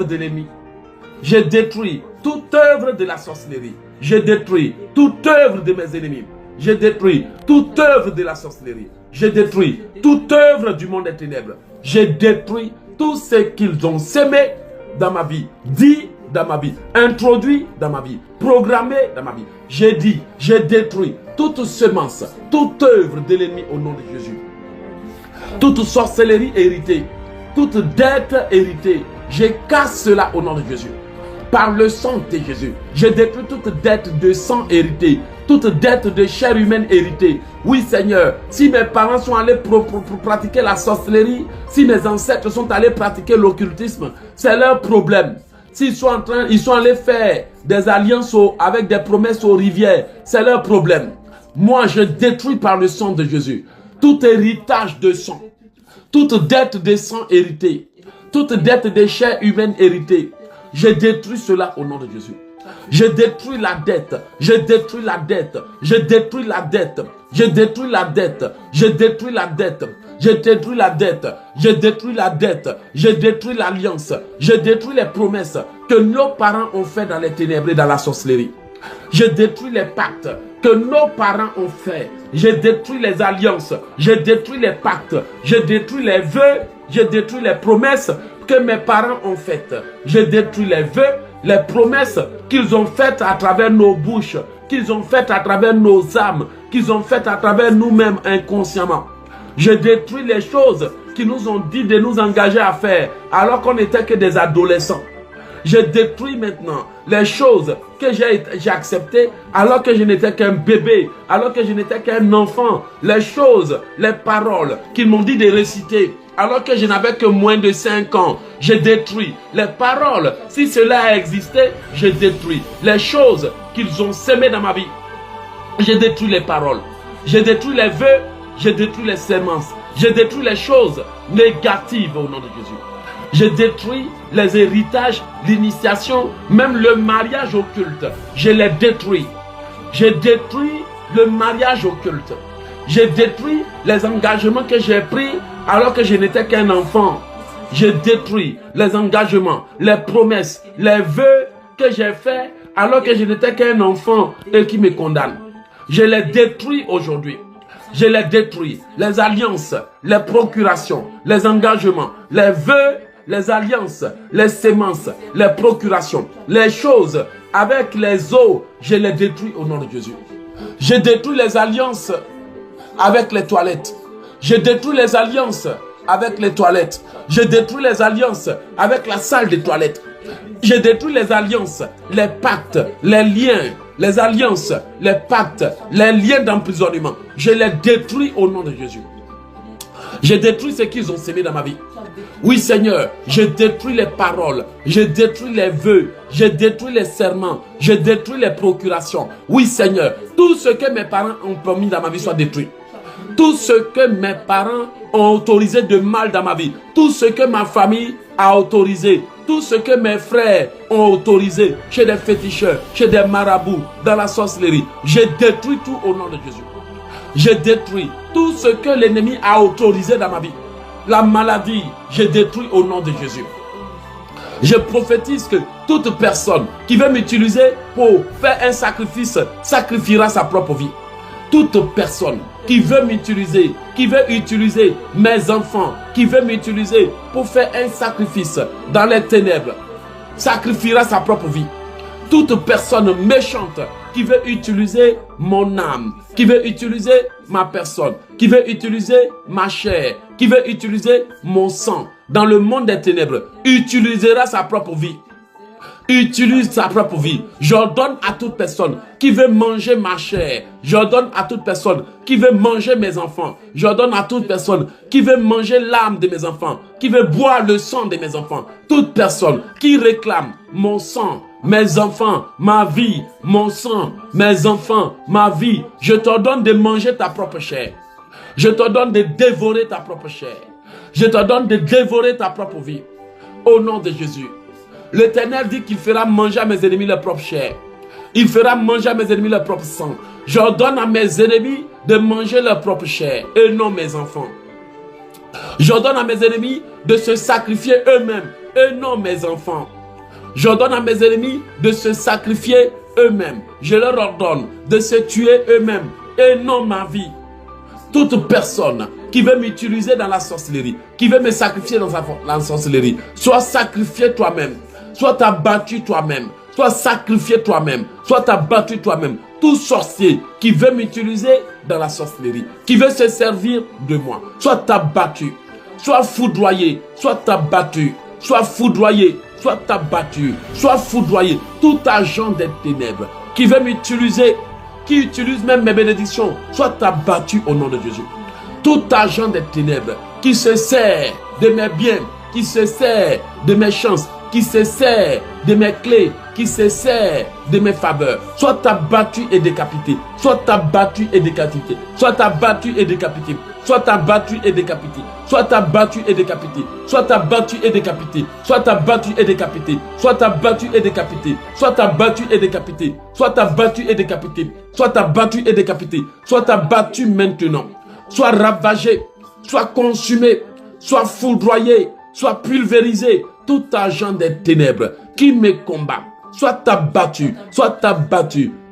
de l'ennemi. Je détruis toute œuvre de la sorcellerie. Je détruis toute œuvre de mes ennemis. Je détruis toute œuvre de la sorcellerie. Je détruis toute œuvre du monde des ténèbres. Je détruis tout ce qu'ils ont semé dans ma vie, dit dans ma vie, introduit dans ma vie, programmé dans ma vie. J'ai dit, j'ai détruit toute semence, toute œuvre de l'ennemi au nom de Jésus. Toute sorcellerie héritée, toute dette héritée, je casse cela au nom de Jésus. Par le sang de Jésus, je détruis toute dette de sang héritée, toute dette de chair humaine héritée. Oui Seigneur, si mes parents sont allés pratiquer la sorcellerie, si mes ancêtres sont allés pratiquer l'occultisme, c'est leur problème. S'ils sont allés faire des alliances avec des promesses aux rivières, c'est leur problème. Moi, je détruis par le sang de Jésus tout héritage de sang, toute dette de sang hérité, toute dette de chair humaine héritée. Je détruis cela au nom de Jésus. Je détruis la dette, je détruis la dette, je détruis la dette, je détruis la dette, je détruis la dette, je détruis la dette, je détruis la dette, je détruis l'alliance, je détruis les promesses que nos parents ont fait dans les ténèbres et dans la sorcellerie. Je détruis les pactes que nos parents ont fait. Je détruis les alliances, je détruis les pactes, je détruis les vœux, je détruis les promesses que mes parents ont faites. Je détruis les vœux, les promesses qu'ils ont faites à travers nos bouches, qu'ils ont faites à travers nos âmes, qu'ils ont faites à travers nous-mêmes inconsciemment. Je détruis les choses qu'ils nous ont dit de nous engager à faire alors qu'on n'était que des adolescents. Je détruis maintenant les choses que j'ai acceptées alors que je n'étais qu'un bébé, alors que je n'étais qu'un enfant. Les choses, les paroles qu'ils m'ont dit de réciter alors que je n'avais que moins de 5 ans. Je détruis les paroles. Si cela a existé, je détruis les choses qu'ils ont sémées dans ma vie. Je détruis les paroles. Je détruis les vœux. Je détruis les semences. Je détruis les choses négatives au nom de Jésus. Je détruis les héritages, l'initiation, même le mariage occulte. Je les détruis. Je détruis le mariage occulte. Je détruis les engagements que j'ai pris alors que je n'étais qu'un enfant. Je détruis les engagements, les promesses, les vœux que j'ai faits alors que je n'étais qu'un enfant et qui me condamnent. Je les détruis aujourd'hui. Je les détruis. Les alliances, les procurations, les engagements, les vœux, les alliances, les semences, les procurations, les choses avec les eaux, je les détruis au nom de Jésus. Je détruis les alliances avec les toilettes. Je détruis les alliances avec les toilettes. Je détruis les alliances avec la salle des toilettes. Je détruis les alliances, les pactes, les liens, les alliances, les pactes, les liens d'emprisonnement. Je les détruis au nom de Jésus. Je détruis ce qu'ils ont sémé dans ma vie. Oui Seigneur, je détruis les paroles, je détruis les vœux, je détruis les serments, je détruis les procurations. Oui Seigneur, tout ce que mes parents ont promis dans ma vie soit détruit. Tout ce que mes parents ont autorisé de mal dans ma vie, tout ce que ma famille a autorisé, tout ce que mes frères ont autorisé chez des féticheurs, chez des marabouts, dans la sorcellerie, je détruis tout au nom de Jésus. Je détruis tout ce que l'ennemi a autorisé dans ma vie. La maladie, je détruis au nom de Jésus. Je prophétise que toute personne qui veut m'utiliser pour faire un sacrifice, sacrifiera sa propre vie. Toute personne qui veut m'utiliser, qui veut utiliser mes enfants, qui veut m'utiliser pour faire un sacrifice dans les ténèbres, sacrifiera sa propre vie. Toute personne méchante qui veut utiliser mon âme, qui veut utiliser ma personne, qui veut utiliser ma chair, qui veut utiliser mon sang dans le monde des ténèbres, utilisera sa propre vie. Utilise sa propre vie. J'ordonne à toute personne qui veut manger ma chair. J'ordonne à toute personne qui veut manger mes enfants. J'ordonne à toute personne qui veut manger l'âme de mes enfants, qui veut boire le sang de mes enfants. Toute personne qui réclame mon sang, mes enfants, ma vie, mon sang, mes enfants, ma vie. Je t'ordonne de manger ta propre chair. Je t'ordonne de dévorer ta propre chair. Je t'ordonne de dévorer ta propre vie. Au nom de Jésus. L'Éternel dit qu'il fera manger à mes ennemis leur propre chair. Il fera manger à mes ennemis leur propre sang. J'ordonne à mes ennemis de manger leur propre chair et non mes enfants. J'ordonne à mes ennemis de se sacrifier eux-mêmes et non mes enfants. J'ordonne à mes ennemis de se sacrifier eux-mêmes. Je leur ordonne de se tuer eux-mêmes et non ma vie. Toute personne qui veut m'utiliser dans la sorcellerie, qui veut me sacrifier dans la sorcellerie, sois sacrifié toi-même, sois abattu toi-même, sois sacrifié toi-même, sois abattu toi-même. Tout sorcier qui veut m'utiliser dans la sorcellerie, qui veut se servir de moi, sois abattu, sois foudroyé, sois abattu, sois foudroyé, sois abattu, sois foudroyé. Tout agent des ténèbres qui veut m'utiliser, qui utilise même mes bénédictions, soit abattu au nom de Jésus. Tout agent des ténèbres qui se sert de mes biens, qui se sert de mes chances, qui se sert de mes clés, qui se sert de mes faveurs, soit abattu et décapité, soit abattu et décapité, soit abattu et décapité, soit abattu et décapité, soit abattu et décapité, soit abattu et décapité, soit abattu et décapité, soit abattu et décapité, soit abattu et décapité, soit abattu et décapité, soit abattu et décapité, soit abattu maintenant, soit ravagé, soit consumé, soit foudroyé, soit pulvérisé, tout agent des ténèbres qui me combat, soit abattu,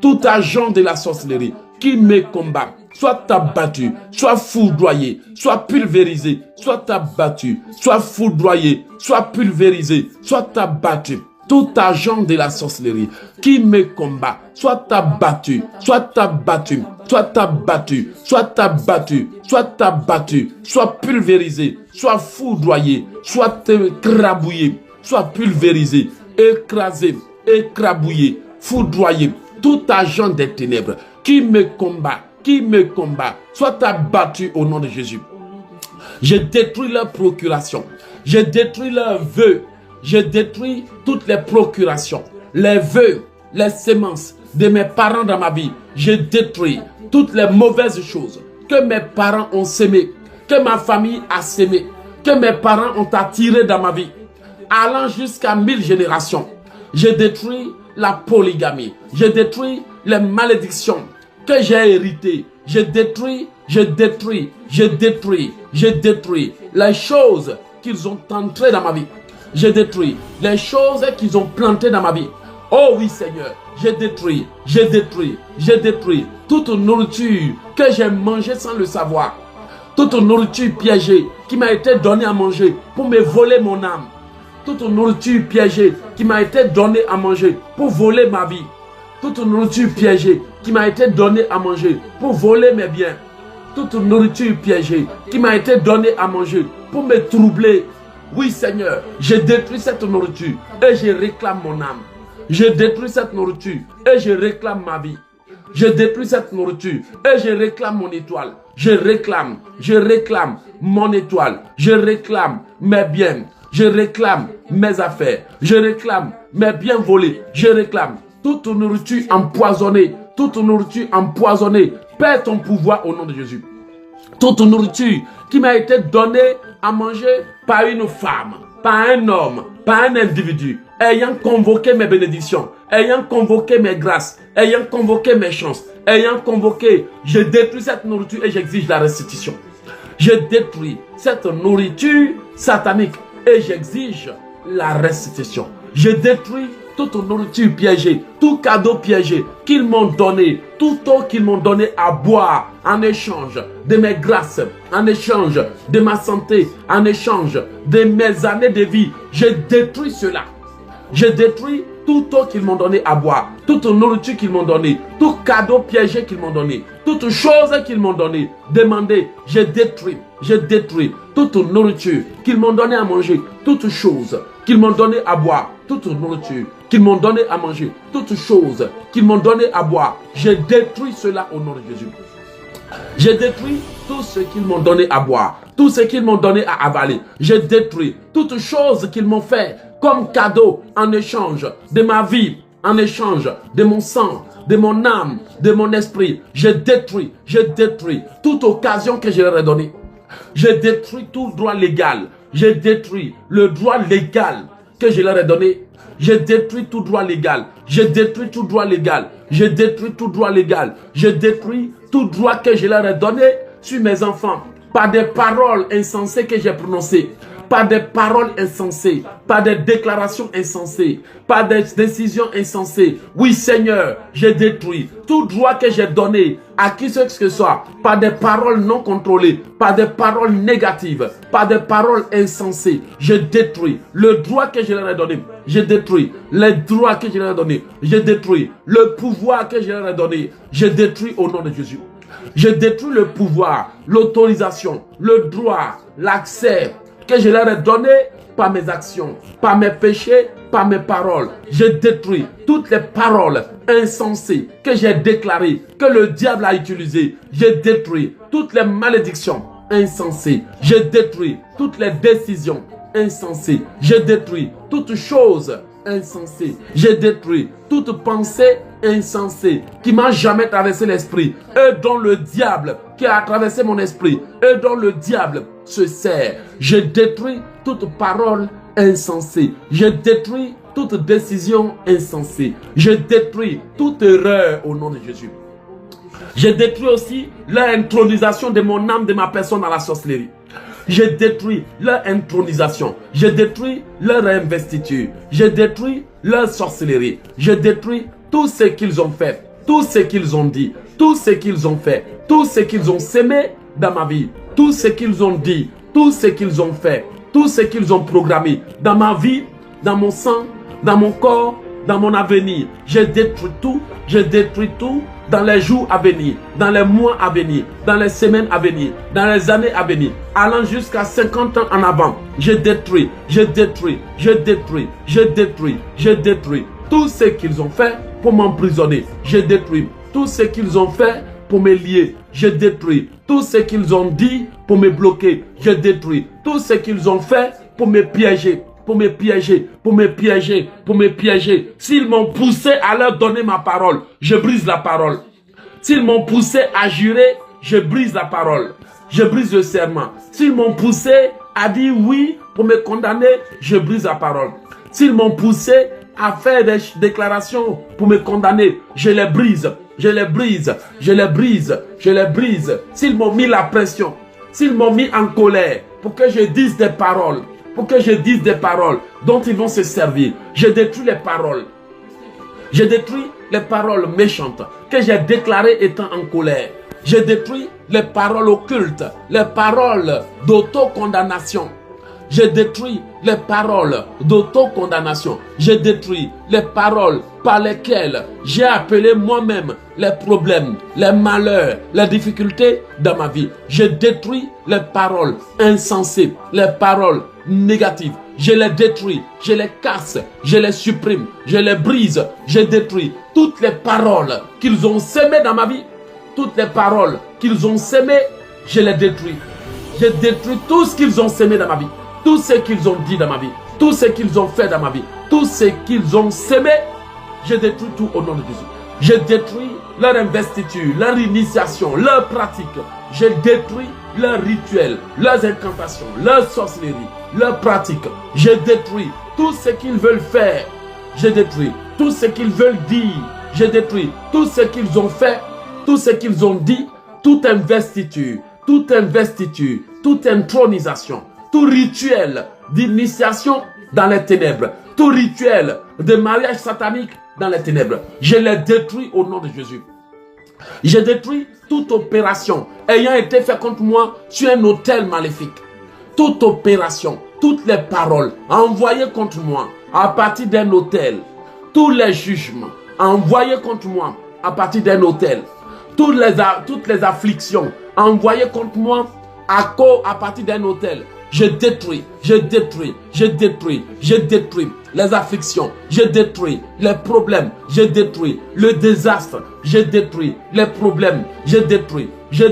tout agent de la sorcellerie qui me combat, soit abattu, soit foudroyé, soit pulvérisé, soit abattu, soit foudroyé, soit pulvérisé, soit abattu. Tout agent de la sorcellerie qui me combat, soit abattu, soit abattu, soit abattu, soit abattu, soit abattu, soit pulvérisé, soit foudroyé, soit écrabouillé, soit pulvérisé, écrasé, écrabouillé, foudroyé. Tout agent des ténèbres qui me combat, soit abattu au nom de Jésus. Je détruis leur procuration, je détruis leurs vœux, je détruis toutes les procurations, les vœux, les semences de mes parents dans ma vie. Je détruis toutes les mauvaises choses que mes parents ont sémées, que ma famille a sémées, que mes parents ont attirées dans ma vie, allant jusqu'à 1000 générations. Je détruis la polygamie, je détruis les malédictions que j'ai héritées. Je détruis les choses qu'ils ont entrées dans ma vie. Je détruis les choses qu'ils ont plantées dans ma vie. Oh oui Seigneur, je détruis toute nourriture que j'ai mangée sans le savoir. Toute nourriture piégée qui m'a été donnée à manger pour me voler mon âme. Toute nourriture piégée qui m'a été donnée à manger pour voler ma vie. Toute nourriture piégée qui m'a été donnée à manger pour voler mes biens. Toute nourriture piégée qui m'a été donnée à manger pour me troubler. Oui Seigneur, je détruis cette nourriture et je réclame mon âme. Je détruis cette nourriture et je réclame ma vie. Je détruis cette nourriture et je réclame mon étoile. Je réclame mon étoile. Je réclame mes biens. Je réclame mes affaires. Je réclame mes biens volés. Je réclame toute nourriture empoisonnée. Toute nourriture empoisonnée. Perds ton pouvoir au nom de Jésus. Toute nourriture qui m'a été donnée à manger par une femme, par un homme, par un individu, ayant convoqué mes bénédictions, ayant convoqué mes grâces, ayant convoqué mes chances, ayant convoqué, je détruis cette nourriture et j'exige la restitution. Je détruis cette nourriture satanique et j'exige la restitution. Je détruis toute nourriture piégée, tout cadeau piégé qu'ils m'ont donné, tout eau qu'ils m'ont donné à boire en échange de mes grâces, en échange de ma santé, en échange de mes années de vie. Je détruis cela. Je détruis tout eau qu'ils m'ont donné à boire, toute nourriture qu'ils m'ont donné, tout cadeau piégé qu'ils m'ont donné, toute chose qu'ils m'ont donné, demandé, je détruis toute nourriture qu'ils m'ont donné à manger, toute chose qu'ils m'ont donné à boire, toute nourriture qu'ils m'ont donné à manger, toute chose qu'ils m'ont donné à boire, je détruis cela au nom de Jésus. Je détruis tout ce qu'ils m'ont donné à boire, tout ce qu'ils m'ont donné à avaler. Je détruis toute chose qu'ils m'ont fait comme cadeau en échange de ma vie, en échange de mon sang, de mon âme, de mon esprit. Je détruis toute occasion que je leur ai donnée. Je détruis tout droit légal. Je détruis le droit légal que je leur ai donné. Je détruis tout droit légal. Je détruis tout droit légal. Je détruis tout droit légal. Je détruis tout droit que je leur ai donné sur mes enfants par des paroles insensées que j'ai prononcées, par des paroles insensées, par des déclarations insensées, par des décisions insensées. Oui Seigneur, je détruis tout droit que j'ai donné à qui que ce soit, par des paroles non contrôlées, par des paroles négatives, par des paroles insensées. Je détruis le droit que je leur ai donné. Je détruis les droits que je leur ai donnés. Je détruis le pouvoir que je leur ai donné. Je détruis au nom de Jésus. Je détruis le pouvoir, l'autorisation, le droit, l'accès que je leur ai donné par mes actions, par mes péchés, par mes paroles. Je détruis toutes les paroles insensées que j'ai déclarées, que le diable a utilisées. Je détruis toutes les malédictions insensées. Je détruis toutes les décisions insensée. Je détruis toute chose insensée. Je détruis toute pensée insensée qui m'a jamais traversé l'esprit et dont le diable qui a traversé mon esprit et dont le diable se sert. Je détruis toute parole insensée. Je détruis toute décision insensée. Je détruis toute erreur au nom de Jésus. Je détruis aussi l'intronisation de mon âme, de ma personne dans la sorcellerie. Je détruis leur intronisation. Je détruis leur investiture. Je détruis leur sorcellerie. Je détruis tout ce qu'ils ont fait, tout ce qu'ils ont dit, tout ce qu'ils ont fait, tout ce qu'ils ont sémé dans ma vie, tout ce qu'ils ont dit, tout ce qu'ils ont fait, tout ce qu'ils ont programmé dans ma vie, dans mon sang, dans mon corps, dans mon avenir. Je détruis tout dans les jours à venir, dans les mois à venir, dans les semaines à venir, dans les années à venir, allant jusqu'à 50 ans en avant. Je détruis tout ce qu'ils ont fait pour m'emprisonner. Je détruis tout ce qu'ils ont fait pour me lier. Je détruis tout ce qu'ils ont dit pour me bloquer. Je détruis tout ce qu'ils ont fait pour me piéger. Pour me piéger. S'ils m'ont poussé à leur donner ma parole, je brise la parole. S'ils m'ont poussé à jurer, je brise la parole. Je brise le serment. S'ils m'ont poussé à dire oui pour me condamner, je brise la parole. S'ils m'ont poussé à faire des déclarations pour me condamner, je les brise. S'ils m'ont mis la pression, s'ils m'ont mis en colère pour que je dise des paroles, dont ils vont se servir. Je détruis les paroles. Je détruis les paroles méchantes que j'ai déclarées étant en colère. Je détruis les paroles occultes, les paroles d'autocondamnation. Je détruis les paroles d'autocondamnation. Je détruis les paroles par lesquelles j'ai appelé moi-même les problèmes, les malheurs, les difficultés dans ma vie. Je détruis les paroles insensées, les paroles négatives. Je les détruis, je les casse, je les supprime, je les brise. Je détruis toutes les paroles qu'ils ont sémées dans ma vie. Toutes les paroles qu'ils ont sémées, je les détruis. Je détruis tout ce qu'ils ont sémé dans ma vie. Tout ce qu'ils ont dit dans ma vie, tout ce qu'ils ont fait dans ma vie, tout ce qu'ils ont sémé, je détruis tout au nom de Jésus. Je détruis leur investiture, leur initiation, leur pratique. Je détruis leurs rituels, leurs incantations, leur sorcellerie, leurs pratiques. Je détruis tout ce qu'ils veulent faire. Je détruis tout ce qu'ils veulent dire. Je détruis tout ce qu'ils ont fait, tout ce qu'ils ont dit, toute investiture, toute intronisation. Tout rituel d'initiation dans les ténèbres, tout rituel de mariage satanique dans les ténèbres, je les détruis au nom de Jésus. Je détruis toute opération ayant été faite contre moi sur un autel maléfique. Toute opération, toutes les paroles envoyées contre moi à partir d'un autel, tous les jugements envoyés contre moi à partir d'un autel, toutes les afflictions envoyées contre moi à partir d'un autel. Je détruis les afflictions, je détruis les problèmes, je détruis le désastre, je détruis les problèmes, je détruis les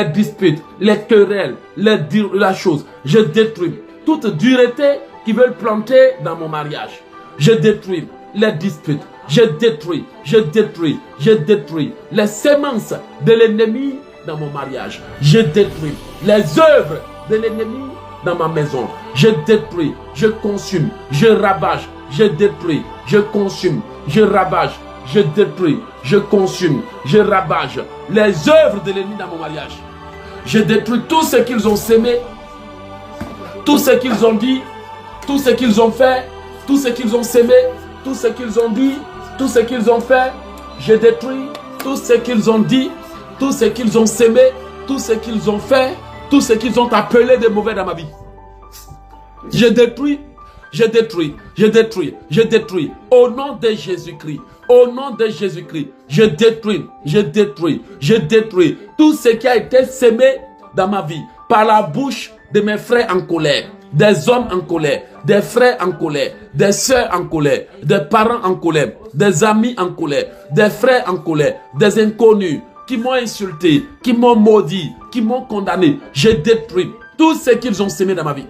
disputes, les querelles, la chose, je détruis toute dureté qui veulent planter dans mon mariage. Je détruis les disputes, je détruis les semences de l'ennemi dans mon mariage. Je détruis les œuvres de l'ennemi dans ma maison. Je détruis, je consume, je ravage, je détruis, je consume, je ravage, je détruis, je consume, je ravage les œuvres de l'ennemi dans mon mariage. Je détruis tout ce qu'ils ont sémé, tout ce qu'ils ont dit, tout ce qu'ils ont fait, tout ce qu'ils ont sémé, tout ce qu'ils ont dit, tout ce qu'ils ont fait. Je détruis tout ce qu'ils ont dit, tout ce qu'ils ont sémé, tout ce qu'ils ont fait, tout ce qu'ils ont appelé de mauvais dans ma vie. Je détruis. Au nom de Jésus-Christ. Au nom de Jésus-Christ. Je détruis tout ce qui a été sémé dans ma vie par la bouche de mes frères en colère. Des hommes en colère, des frères en colère, des sœurs en colère, des parents en colère, des amis en colère, des frères en colère, des inconnus qui m'ont insulté, qui m'ont maudit, qui m'ont condamné. Je détruis tout ce qu'ils ont semé dans ma vie.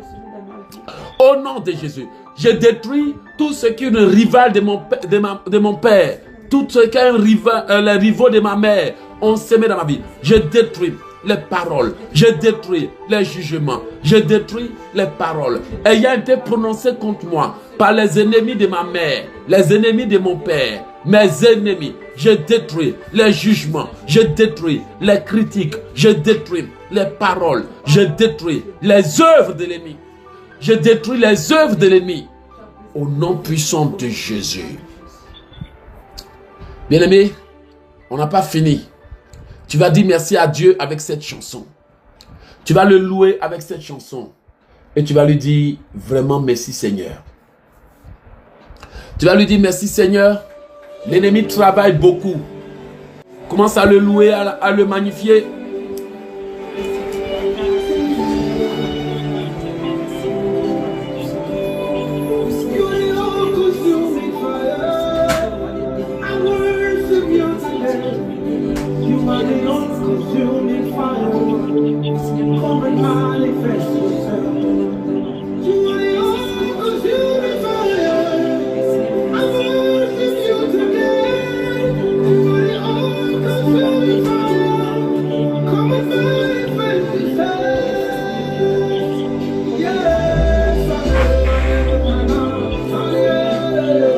Au nom de Jésus, je détruis tout ce qui est un rival de mon père, tout ce que les rivaux de ma mère ont semé dans ma vie. Je détruis les paroles, je détruis les jugements, je détruis les paroles ayant été prononcées contre moi par les ennemis de ma mère, les ennemis de mon père, mes ennemis. Je détruis les jugements, je détruis les critiques, je détruis les paroles, je détruis les œuvres de l'ennemi. Je détruis les œuvres de l'ennemi au nom puissant de Jésus. Bien-aimé, on n'a pas fini. Tu vas dire merci à Dieu avec cette chanson. Tu vas le louer avec cette chanson. Et tu vas lui dire vraiment merci Seigneur. Tu vas lui dire merci Seigneur. L'ennemi travaille beaucoup. Commence à le louer, à le magnifier.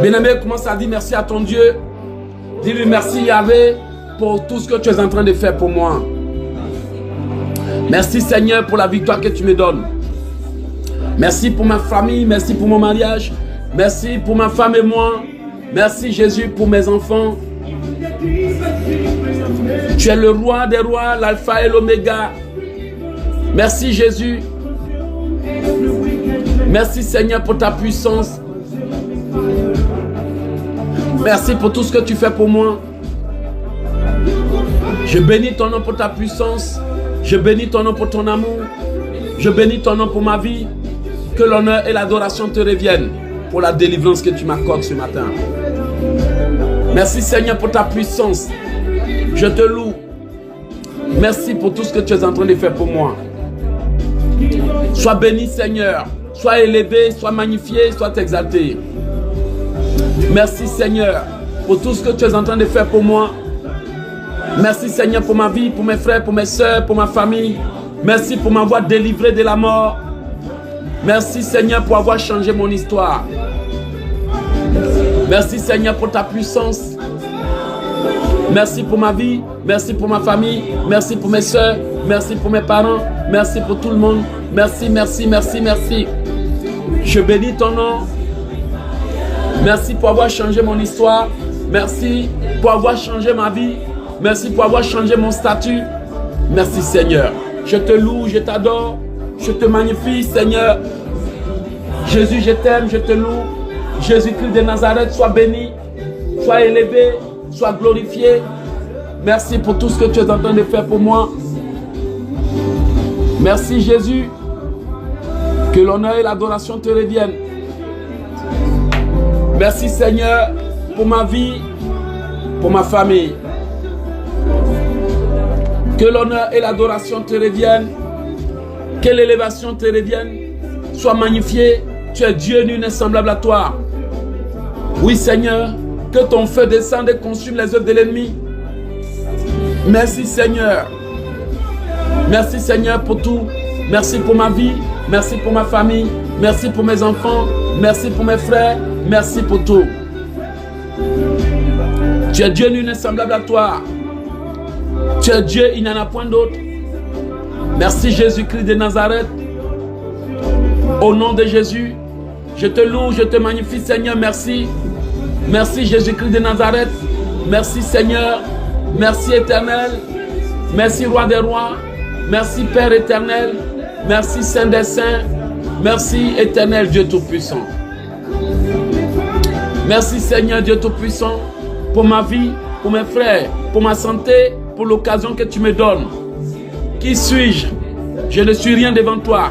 Bien-aimé, commence à dire merci à ton Dieu. Dis-lui merci Yahvé pour tout ce que tu es en train de faire pour moi. Merci Seigneur pour la victoire que tu me donnes. Merci pour ma famille, merci pour mon mariage. Merci pour ma femme et moi. Merci Jésus pour mes enfants. Tu es le roi des rois, l'alpha et l'oméga. Merci Jésus. Merci Seigneur pour ta puissance. Merci pour tout ce que tu fais pour moi. Je bénis ton nom pour ta puissance. Je bénis ton nom pour ton amour. Je bénis ton nom pour ma vie. Que l'honneur et l'adoration te reviennent pour la délivrance que tu m'accordes ce matin. Merci Seigneur pour ta puissance. Je te loue. Merci pour tout ce que tu es en train de faire pour moi. Sois béni Seigneur. Sois élevé, sois magnifié, sois exalté. Merci Seigneur pour tout ce que tu es en train de faire pour moi. Merci Seigneur pour ma vie, pour mes frères, pour mes soeurs, pour ma famille. Merci pour m'avoir délivré de la mort. Merci Seigneur pour avoir changé mon histoire. Merci Seigneur pour ta puissance. Merci pour ma vie, merci pour ma famille, merci pour mes soeurs, merci pour mes parents, merci pour tout le monde. Merci, merci, merci, merci. Je bénis ton nom. Merci pour avoir changé mon histoire. Merci pour avoir changé ma vie. Merci pour avoir changé mon statut. Merci Seigneur. Je te loue, je t'adore. Je te magnifie Seigneur. Jésus, je t'aime, je te loue. Jésus-Christ de Nazareth, sois béni, sois élevé, sois glorifié. Merci pour tout ce que tu es en train de faire pour moi. Merci Jésus. Que l'honneur et l'adoration te reviennent. Merci Seigneur pour ma vie, pour ma famille. Que l'honneur et l'adoration te reviennent. Que l'élévation te revienne. Sois magnifié. Tu es Dieu nul n'est semblable à toi. Oui Seigneur, que ton feu descende et consume les œuvres de l'ennemi. Merci Seigneur. Merci Seigneur pour tout. Merci pour ma vie. Merci pour ma famille. Merci pour mes enfants. Merci pour mes frères. Merci pour tout. Tu es Dieu nul n'est semblable à toi. Tu es Dieu, il n'y en a point d'autre. Merci Jésus-Christ de Nazareth. Au nom de Jésus, je te loue, je te magnifie Seigneur, merci. Merci Jésus-Christ de Nazareth. Merci Seigneur. Merci éternel. Merci roi des rois. Merci Père éternel. Merci Saint des saints. Merci éternel Dieu tout-puissant. Merci Seigneur Dieu tout-puissant pour ma vie, pour mes frères, pour ma santé, pour l'occasion que tu me donnes. Qui suis-je? Je ne suis rien devant toi.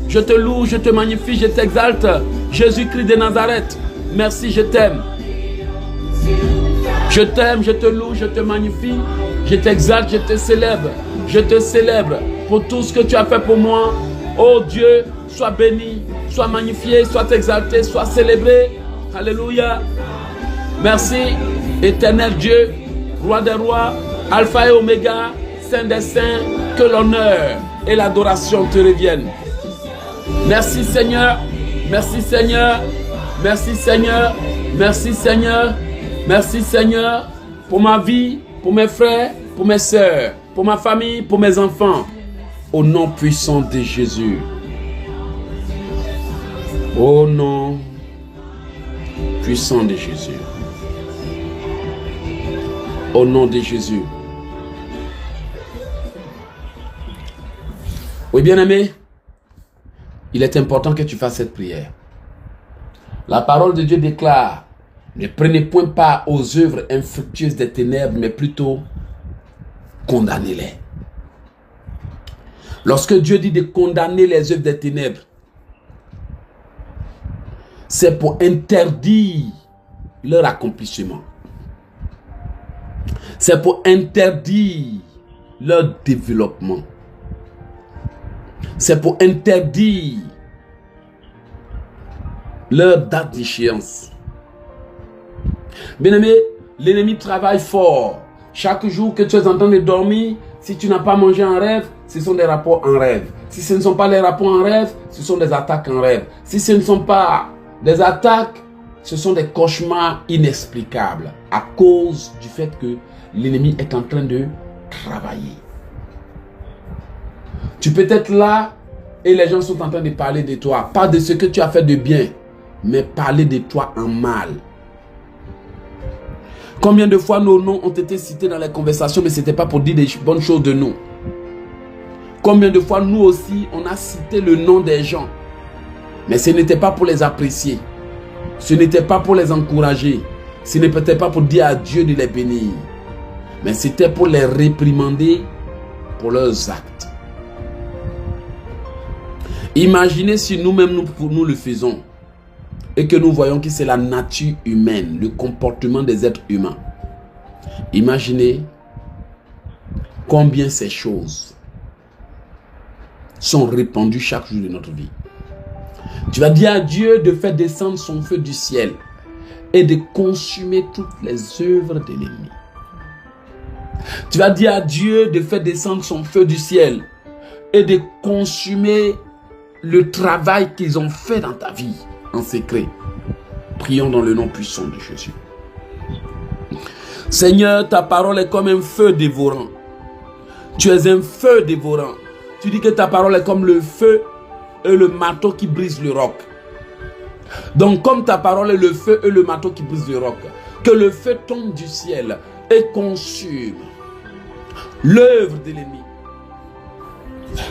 Je te loue, je te magnifie, je t'exalte. Jésus-Christ de Nazareth, merci, je t'aime. Je t'aime, je te loue, je te magnifie, je t'exalte, je te célèbre. Je te célèbre pour tout ce que tu as fait pour moi, Oh Dieu, sois béni, sois magnifié, sois exalté, sois célébré. Alléluia. Merci, éternel Dieu, roi des rois, alpha et oméga, saint des saints, que l'honneur et l'adoration te reviennent. Merci Seigneur, merci Seigneur, merci Seigneur, merci Seigneur, merci Seigneur, pour ma vie, pour mes frères, pour mes sœurs, pour ma famille, pour mes enfants. Au nom puissant de Jésus. Au nom puissant de Jésus. Au nom de Jésus. Oui, bien-aimé, il est important que tu fasses cette prière. La parole de Dieu déclare: ne prenez point part aux œuvres infructueuses des ténèbres, mais plutôt condamnez-les. Lorsque Dieu dit de condamner les œuvres des ténèbres, c'est pour interdire leur accomplissement. C'est pour interdire leur développement. C'est pour interdire leur date d'échéance. Bien-aimé, l'ennemi travaille fort. Chaque jour que tu es en train de dormir, si tu n'as pas mangé en rêve, ce sont des rapports en rêve. Si ce ne sont pas les rapports en rêve, ce sont des attaques en rêve. Si ce ne sont pas des attaques, ce sont des cauchemars inexplicables à cause du fait que l'ennemi est en train de travailler. Tu peux être là et les gens sont en train de parler de toi. Pas de ce que tu as fait de bien, mais parler de toi en mal. Combien de fois nos noms ont été cités dans les conversations, mais ce n'était pas pour dire des bonnes choses de nous. Combien de fois nous aussi, on a cité le nom des gens, mais ce n'était pas pour les apprécier. Ce n'était pas pour les encourager. Ce n'était pas pour dire à Dieu de les bénir. Mais c'était pour les réprimander pour leurs actes. Imaginez si nous-mêmes nous le faisons et que nous voyons que c'est la nature humaine, le comportement des êtres humains. Imaginez combien ces choses sont répandues chaque jour de notre vie. Tu vas dire à Dieu de faire descendre son feu du ciel et de consumer toutes les œuvres de l'ennemi. Tu vas dire à Dieu de faire descendre son feu du ciel et de consumer le travail qu'ils ont fait dans ta vie en secret. Prions dans le nom puissant de Jésus. Seigneur, ta parole est comme un feu dévorant. Tu es un feu dévorant. Tu dis que ta parole est comme le feu et le marteau qui brise le roc. Donc comme ta parole est le feu et le marteau qui brise le roc, que le feu tombe du ciel et consume l'œuvre de l'ennemi.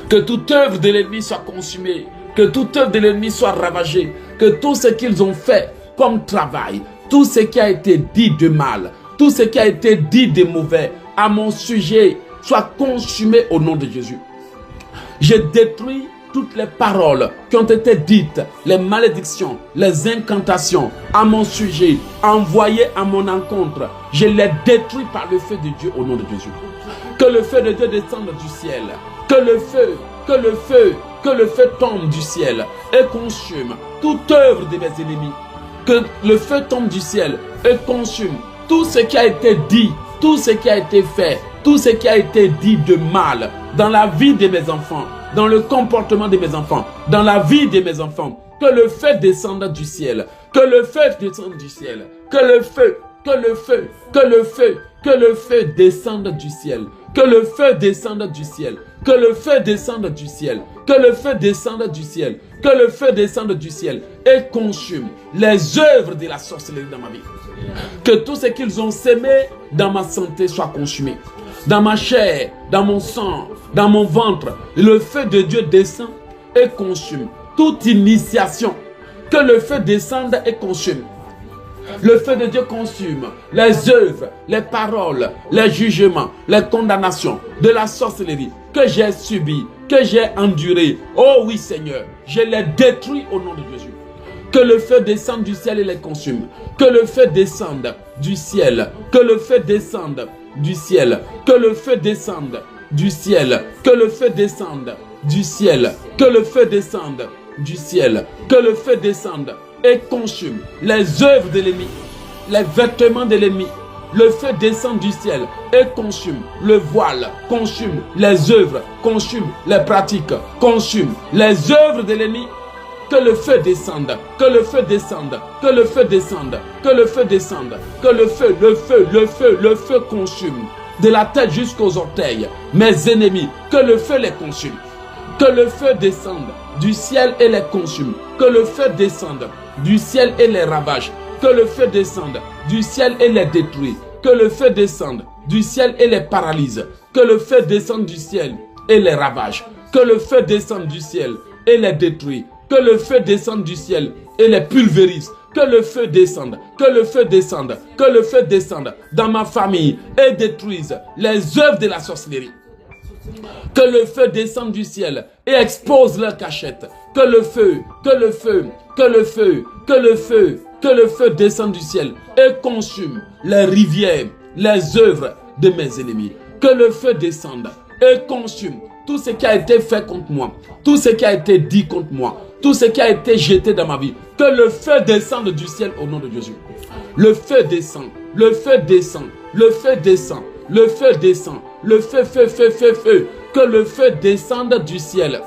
Que toute œuvre de l'ennemi soit consumée, que toute œuvre de l'ennemi soit ravagée, que tout ce qu'ils ont fait comme travail, tout ce qui a été dit de mal, tout ce qui a été dit de mauvais à mon sujet soit consumé au nom de Jésus. Je détruis toutes les paroles qui ont été dites, les malédictions, les incantations à mon sujet, envoyées à mon encontre. Je les détruis par le feu de Dieu au nom de Jésus. Que le feu de Dieu descende du ciel. Que le feu tombe du ciel et consume toute œuvre de mes ennemis. Que le feu tombe du ciel et consume tout ce qui a été dit, tout ce qui a été fait, tout ce qui a été dit de mal dans la vie de mes enfants, dans le comportement de mes enfants, dans la vie de mes enfants. Que le feu descende du ciel. Que le feu descende du ciel. Que le feu descende du ciel. Que le feu descende du ciel. Que le feu descende du ciel. Que le feu descende du ciel. Que le feu descende du ciel et consume les œuvres de la sorcellerie dans ma vie. Que tout ce qu'ils ont sémé dans ma santé soit consumé. Dans ma chair, dans mon sang, dans mon ventre, le feu de Dieu descend et consume toute initiation. Que le feu descende et consume. Le feu de Dieu consume les œuvres, les paroles, les jugements, les condamnations de la sorcellerie que j'ai subies, que j'ai endurées. Oh oui Seigneur, je les détruis au nom de Jésus. Que le feu descende du ciel et les consume. Que le feu descende du ciel. Que le feu descende du ciel. Que le feu descende du ciel. Que le feu descende du ciel, que le feu descende du ciel, que le feu descende et consume les œuvres de l'ennemi, les vêtements de l'ennemi. Le feu descend du ciel et consume le voile, consume les œuvres, consume les pratiques, consume les œuvres de l'ennemi. Que le feu descende, que le feu descende, que le feu descende, que le feu descende, que le feu consume de la tête jusqu'aux orteils mes ennemis, que le feu les consume, que le feu descende du ciel et les consume, que le feu descende du ciel et les ravage, que le feu descende du ciel et les détruit, que le feu descende du ciel et les paralyse, que le feu descende du ciel et les ravage, que le feu descende du ciel et les détruit, que le feu descende du ciel et les pulvérise, que le feu descende, que le feu descende, que le feu descende dans ma famille et détruise les œuvres de la sorcellerie. Que le feu descende du ciel et expose leur cachette. Que le feu, que le feu, que le feu, que le feu, que le feu descende du ciel et consume les rivières, les œuvres de mes ennemis. Que le feu descende et consume tout ce qui a été fait contre moi, tout ce qui a été dit contre moi, tout ce qui a été jeté dans ma vie. Que le feu descende du ciel au nom de Jésus. Le feu descend, le feu descend, le feu descend, le feu descend, le feu. Que le feu descende du ciel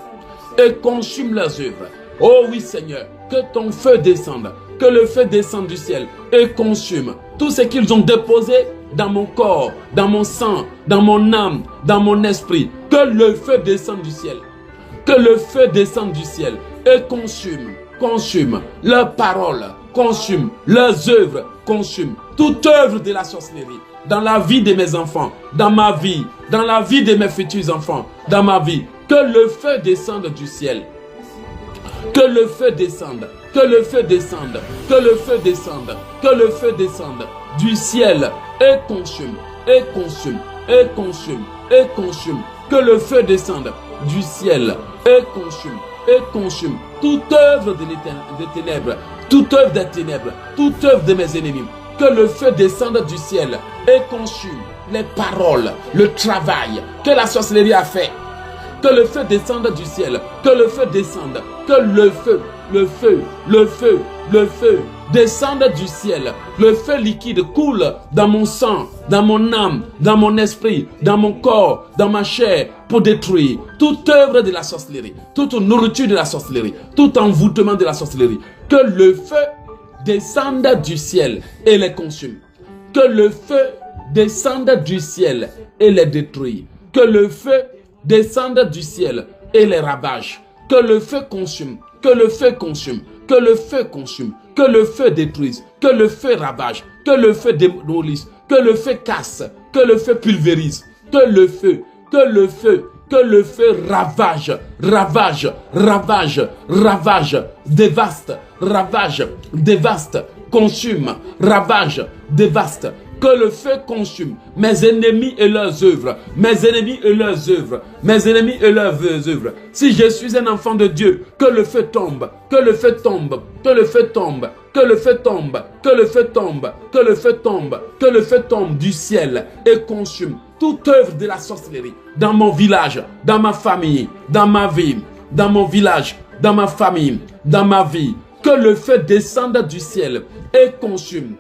et consume leurs œuvres. Oh oui Seigneur, que ton feu descende, que le feu descende du ciel et consume tout ce qu'ils ont déposé dans mon corps, dans mon sang, dans mon âme, dans mon esprit. Que le feu descende du ciel, que le feu descende du ciel et consume leurs paroles, consume leurs œuvres, consume toute œuvre de la sorcellerie dans la vie de mes enfants, dans ma vie, dans la vie de mes futurs enfants, dans ma vie. Que le feu descende du ciel. Que le feu descende, que le feu descende, que le feu descende, que le feu descende du ciel et consume, et consume, et consume, et consume. Que le feu descende du ciel et consume toute œuvre des ténèbres, toute œuvre des ténèbres, toute œuvre de mes ennemis. Que le feu descende du ciel et consume les paroles, le travail que la sorcellerie a fait. Que le feu descende du ciel, que le feu descende, que le feu descende du ciel. Le feu liquide coule dans mon sang, dans mon âme, dans mon esprit, dans mon corps, dans ma chair, pour détruire toute œuvre de la sorcellerie, toute nourriture de la sorcellerie, tout envoûtement de la sorcellerie. Que le feu descende du ciel et les consume. Que le feu descende du ciel et les détruit. Que le feu descende du ciel et les ravage. Que le feu consume, que le feu consume, que le feu consume, que le feu détruise, que le feu ravage, que le feu démolisse, que le feu casse, que le feu pulvérise, que le feu ravage, dévaste, consume, ravage, dévaste. Que le feu consume mes ennemis et leurs œuvres, mes ennemis et leurs œuvres, mes ennemis et leurs œuvres. Si je suis un enfant de Dieu, que le feu tombe, que le feu tombe, que le feu tombe, que le feu tombe, que le feu tombe, que le feu tombe, que le feu tombe du ciel et consume toute œuvre de la sorcellerie dans mon village, dans ma famille, dans ma vie, dans mon village, dans ma famille, dans ma vie. Que le feu descende du ciel et consume.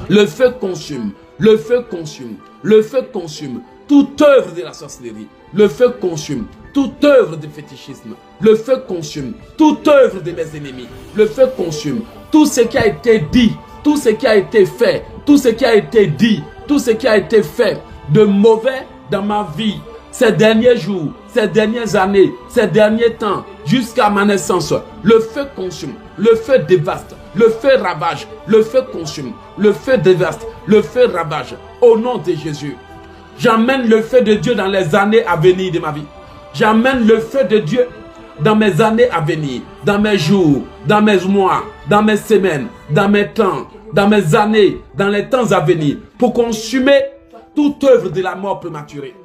Le feu consume, le feu consume, le feu consume toute œuvre de la sorcellerie. Le feu consume toute œuvre de fétichisme. Le feu consume toute œuvre de mes ennemis. Le feu consume tout ce qui a été dit, tout ce qui a été fait, tout ce qui a été dit, tout ce qui a été fait de mauvais dans ma vie. Ces derniers jours, ces dernières années, ces derniers temps, jusqu'à ma naissance, le feu consume, le feu dévaste, le feu ravage, le feu consume, le feu dévaste, le feu ravage. Au nom de Jésus, j'amène le feu de Dieu dans les années à venir de ma vie. J'amène le feu de Dieu dans mes années à venir, dans mes jours, dans mes mois, dans mes semaines, dans mes temps, dans mes années, dans les temps à venir, pour consumer toute œuvre de la mort prématurée.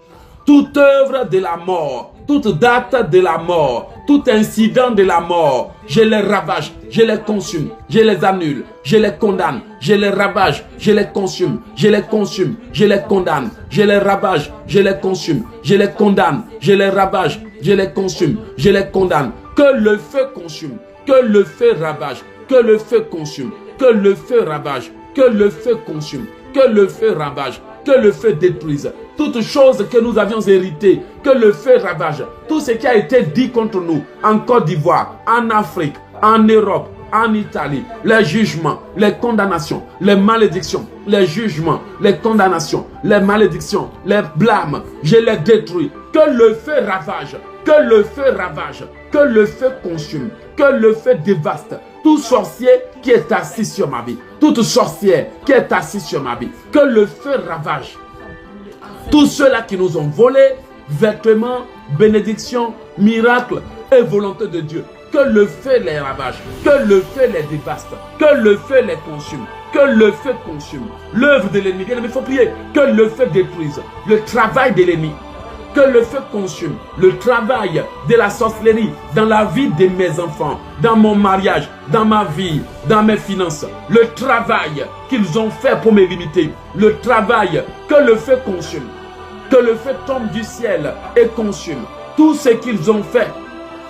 Toute œuvre de la mort, toute date de la mort, tout incident de la mort, je les ravage, je les consume, je les annule, je les condamne, je les ravage, je les consume, je les consume, je les condamne, je les ravage, je les consume, je les condamne, je les ravage, je les consume, je les condamne. Que le feu consume, que le feu ravage, que le feu consume, que le feu ravage, que le feu consume, que le feu ravage, que le feu détruise. Toutes choses que nous avions héritées, que le feu ravage. Tout ce qui a été dit contre nous en Côte d'Ivoire, en Afrique, en Europe, en Italie, les jugements, les condamnations, les malédictions, les jugements, les condamnations, les malédictions, les blâmes, je les détruis. Que le feu ravage, que le feu ravage, que le feu consume, que le feu dévaste. Tout sorcier qui est assis sur ma vie, toute sorcière qui est assise sur ma vie, que le feu ravage. Tous ceux-là qui nous ont volé, vêtements, bénédictions, miracles et volonté de Dieu. Que le feu les ravage, que le feu les dévaste, que le feu les consume, que le feu consume. L'œuvre de l'ennemi, bien, il faut prier, que le feu détruise le travail de l'ennemi. Que le feu consume le travail de la sorcellerie dans la vie de mes enfants, dans mon mariage, dans ma vie, dans mes finances. Le travail qu'ils ont fait pour me limiter. Le travail que le feu consume. Que le feu tombe du ciel et consume tout ce qu'ils ont fait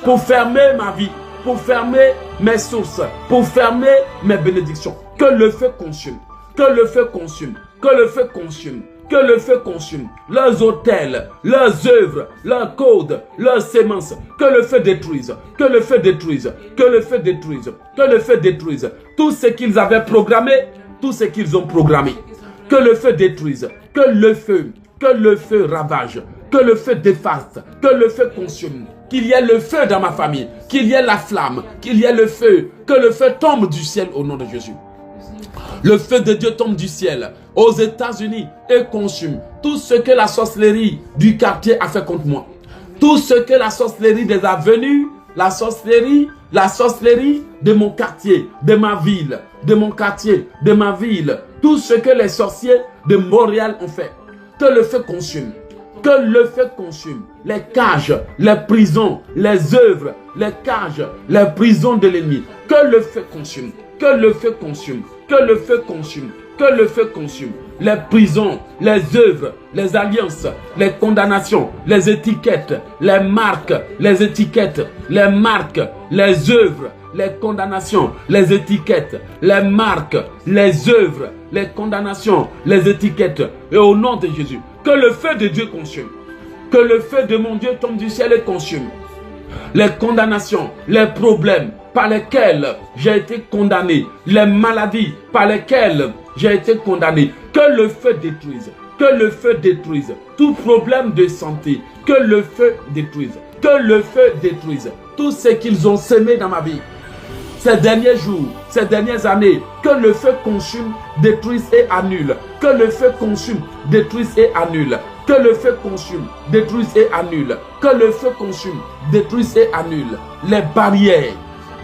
pour fermer ma vie, pour fermer mes sources, pour fermer mes bénédictions. Que le feu consume. Que le feu consume. Que le feu consume. Que le feu consume leurs autels, leurs œuvres, leurs codes, leurs sémences. Que le feu détruise, que le feu détruise, que le feu détruise, que le feu détruise. Tout ce qu'ils avaient programmé, tout ce qu'ils ont programmé. Que le feu détruise, que le feu ravage, que le feu défaste, que le feu consume. Qu'il y ait le feu dans ma famille, qu'il y ait la flamme, qu'il y ait le feu, que le feu tombe du ciel au nom de Jésus. Le feu de Dieu tombe du ciel aux États-Unis et consume tout ce que la sorcellerie du quartier a fait contre moi. Tout ce que la sorcellerie des avenues, la sorcellerie de mon quartier, de ma ville, de mon quartier, de ma ville. Tout ce que les sorciers de Montréal ont fait. Que le feu consume. Que le feu consume les cages, les prisons, les œuvres, les cages, les prisons de l'ennemi. Que le feu consume. Que le feu consume. Que le feu consume. Que le feu consume les prisons, les œuvres, les alliances, les condamnations, les étiquettes, les marques, les étiquettes, les marques, les œuvres, les condamnations, les étiquettes, les marques, les œuvres, les condamnations, les étiquettes. Et au nom de Jésus, que le feu de Dieu consume. Que le feu de mon Dieu tombe du ciel et consume les condamnations, les problèmes par lesquels j'ai été condamné, les maladies par lesquelles j'ai été condamné. Que le feu détruise, que le feu détruise tout problème de santé, que le feu détruise, que le feu détruise tout ce qu'ils ont semé dans ma vie. Ces derniers jours, ces dernières années, que le feu consume, détruise et annule. Que le feu consume, détruise et annule. Que le feu consume, détruise et annule. Que le feu consume, détruise et annule. Les barrières,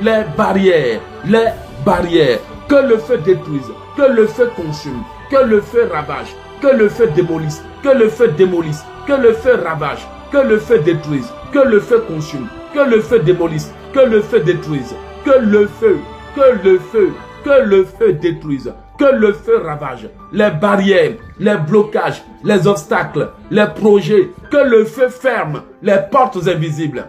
les barrières, les barrières. Que le feu détruise, que le feu consume, que le feu ravage, que le feu démolisse, que le feu démolisse, que le feu ravage, que le feu détruise, que le feu consume, que le feu démolisse, que le feu détruise, que le feu, que le feu, que le feu détruise, que le feu ravage les barrières, les blocages, les obstacles, les projets, que le feu ferme les portes invisibles,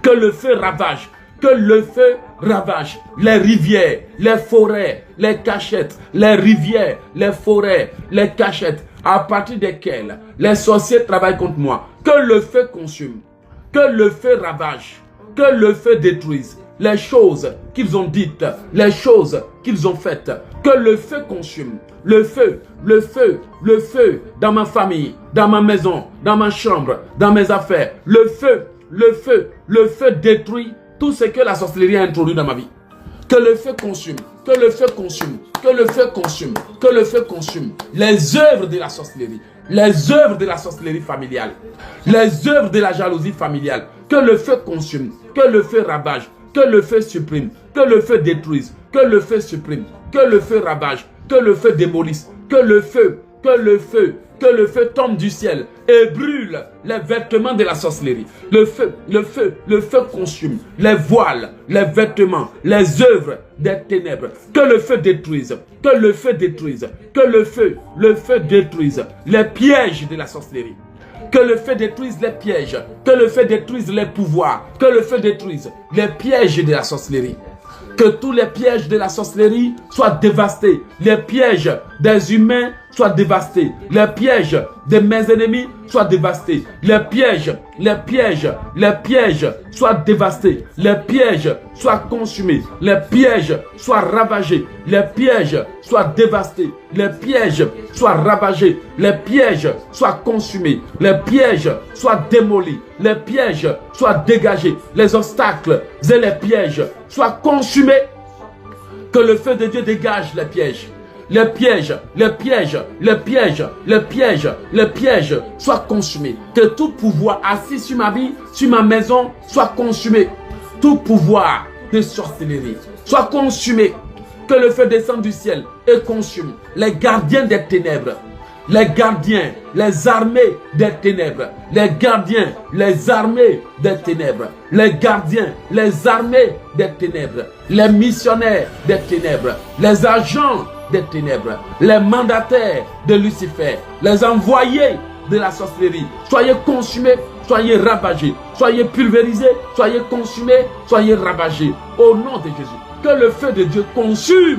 que le feu ravage, que le feu ravage les rivières, les forêts, les cachettes, les rivières, les forêts, les cachettes, à partir desquelles les sorciers travaillent contre moi. Que le feu consume, que le feu ravage, que le feu détruise les choses qu'ils ont dites, les choses qu'ils ont faites, que le feu consume, le feu, le feu, le feu dans ma famille, dans ma maison, dans ma chambre, dans mes affaires, le feu, le feu, le feu détruit tout ce que la sorcellerie a introduit dans ma vie. Que le feu consume, que le feu consume, que le feu consume, que le feu consume les œuvres de la sorcellerie, les œuvres de la sorcellerie familiale, les œuvres de la jalousie familiale, que le feu consume, que le feu ravage, que le feu supprime, que le feu détruise, que le feu supprime, que le feu ravage, que le feu démolisse, que le feu, que le feu, que le feu tombe du ciel et brûle les vêtements de la sorcellerie. Le feu, le feu, le feu consume les voiles, les vêtements, les œuvres des ténèbres. Que le feu détruise, que le feu détruise, que le feu détruise les pièges de la sorcellerie. Que le feu détruise les pièges. Que le feu détruise les pouvoirs. Que le feu détruise les pièges de la sorcellerie. Que tous les pièges de la sorcellerie soient dévastés. Les pièges des humains soient dévastés. Les pièges de mes ennemis soient dévastés. Les pièges soient dévastés. Les pièges soient consumés. Les pièges soient ravagés. Les pièges soient dévastés. Les pièges soient ravagés. Les pièges soient consumés. Les pièges soient démolis. Les pièges soient dégagés. Les obstacles et les pièges soient consumés. Que le feu de Dieu dégage les pièges. Les pièges soient consumés. Que tout pouvoir assis sur ma vie, sur ma maison, soit consumé. Tout pouvoir de sorcellerie soit consumé. Que le feu descende du ciel et consume les gardiens des ténèbres. Les gardiens, les armées des ténèbres. Les gardiens, les armées des ténèbres. Les gardiens, les armées des ténèbres. Les missionnaires des ténèbres. Les agents des ténèbres. Les mandataires de Lucifer. Les envoyés de la sorcellerie. Soyez consumés, soyez ravagés. Soyez pulvérisés, soyez consumés, soyez ravagés. Au nom de Jésus. Que le feu de Dieu consume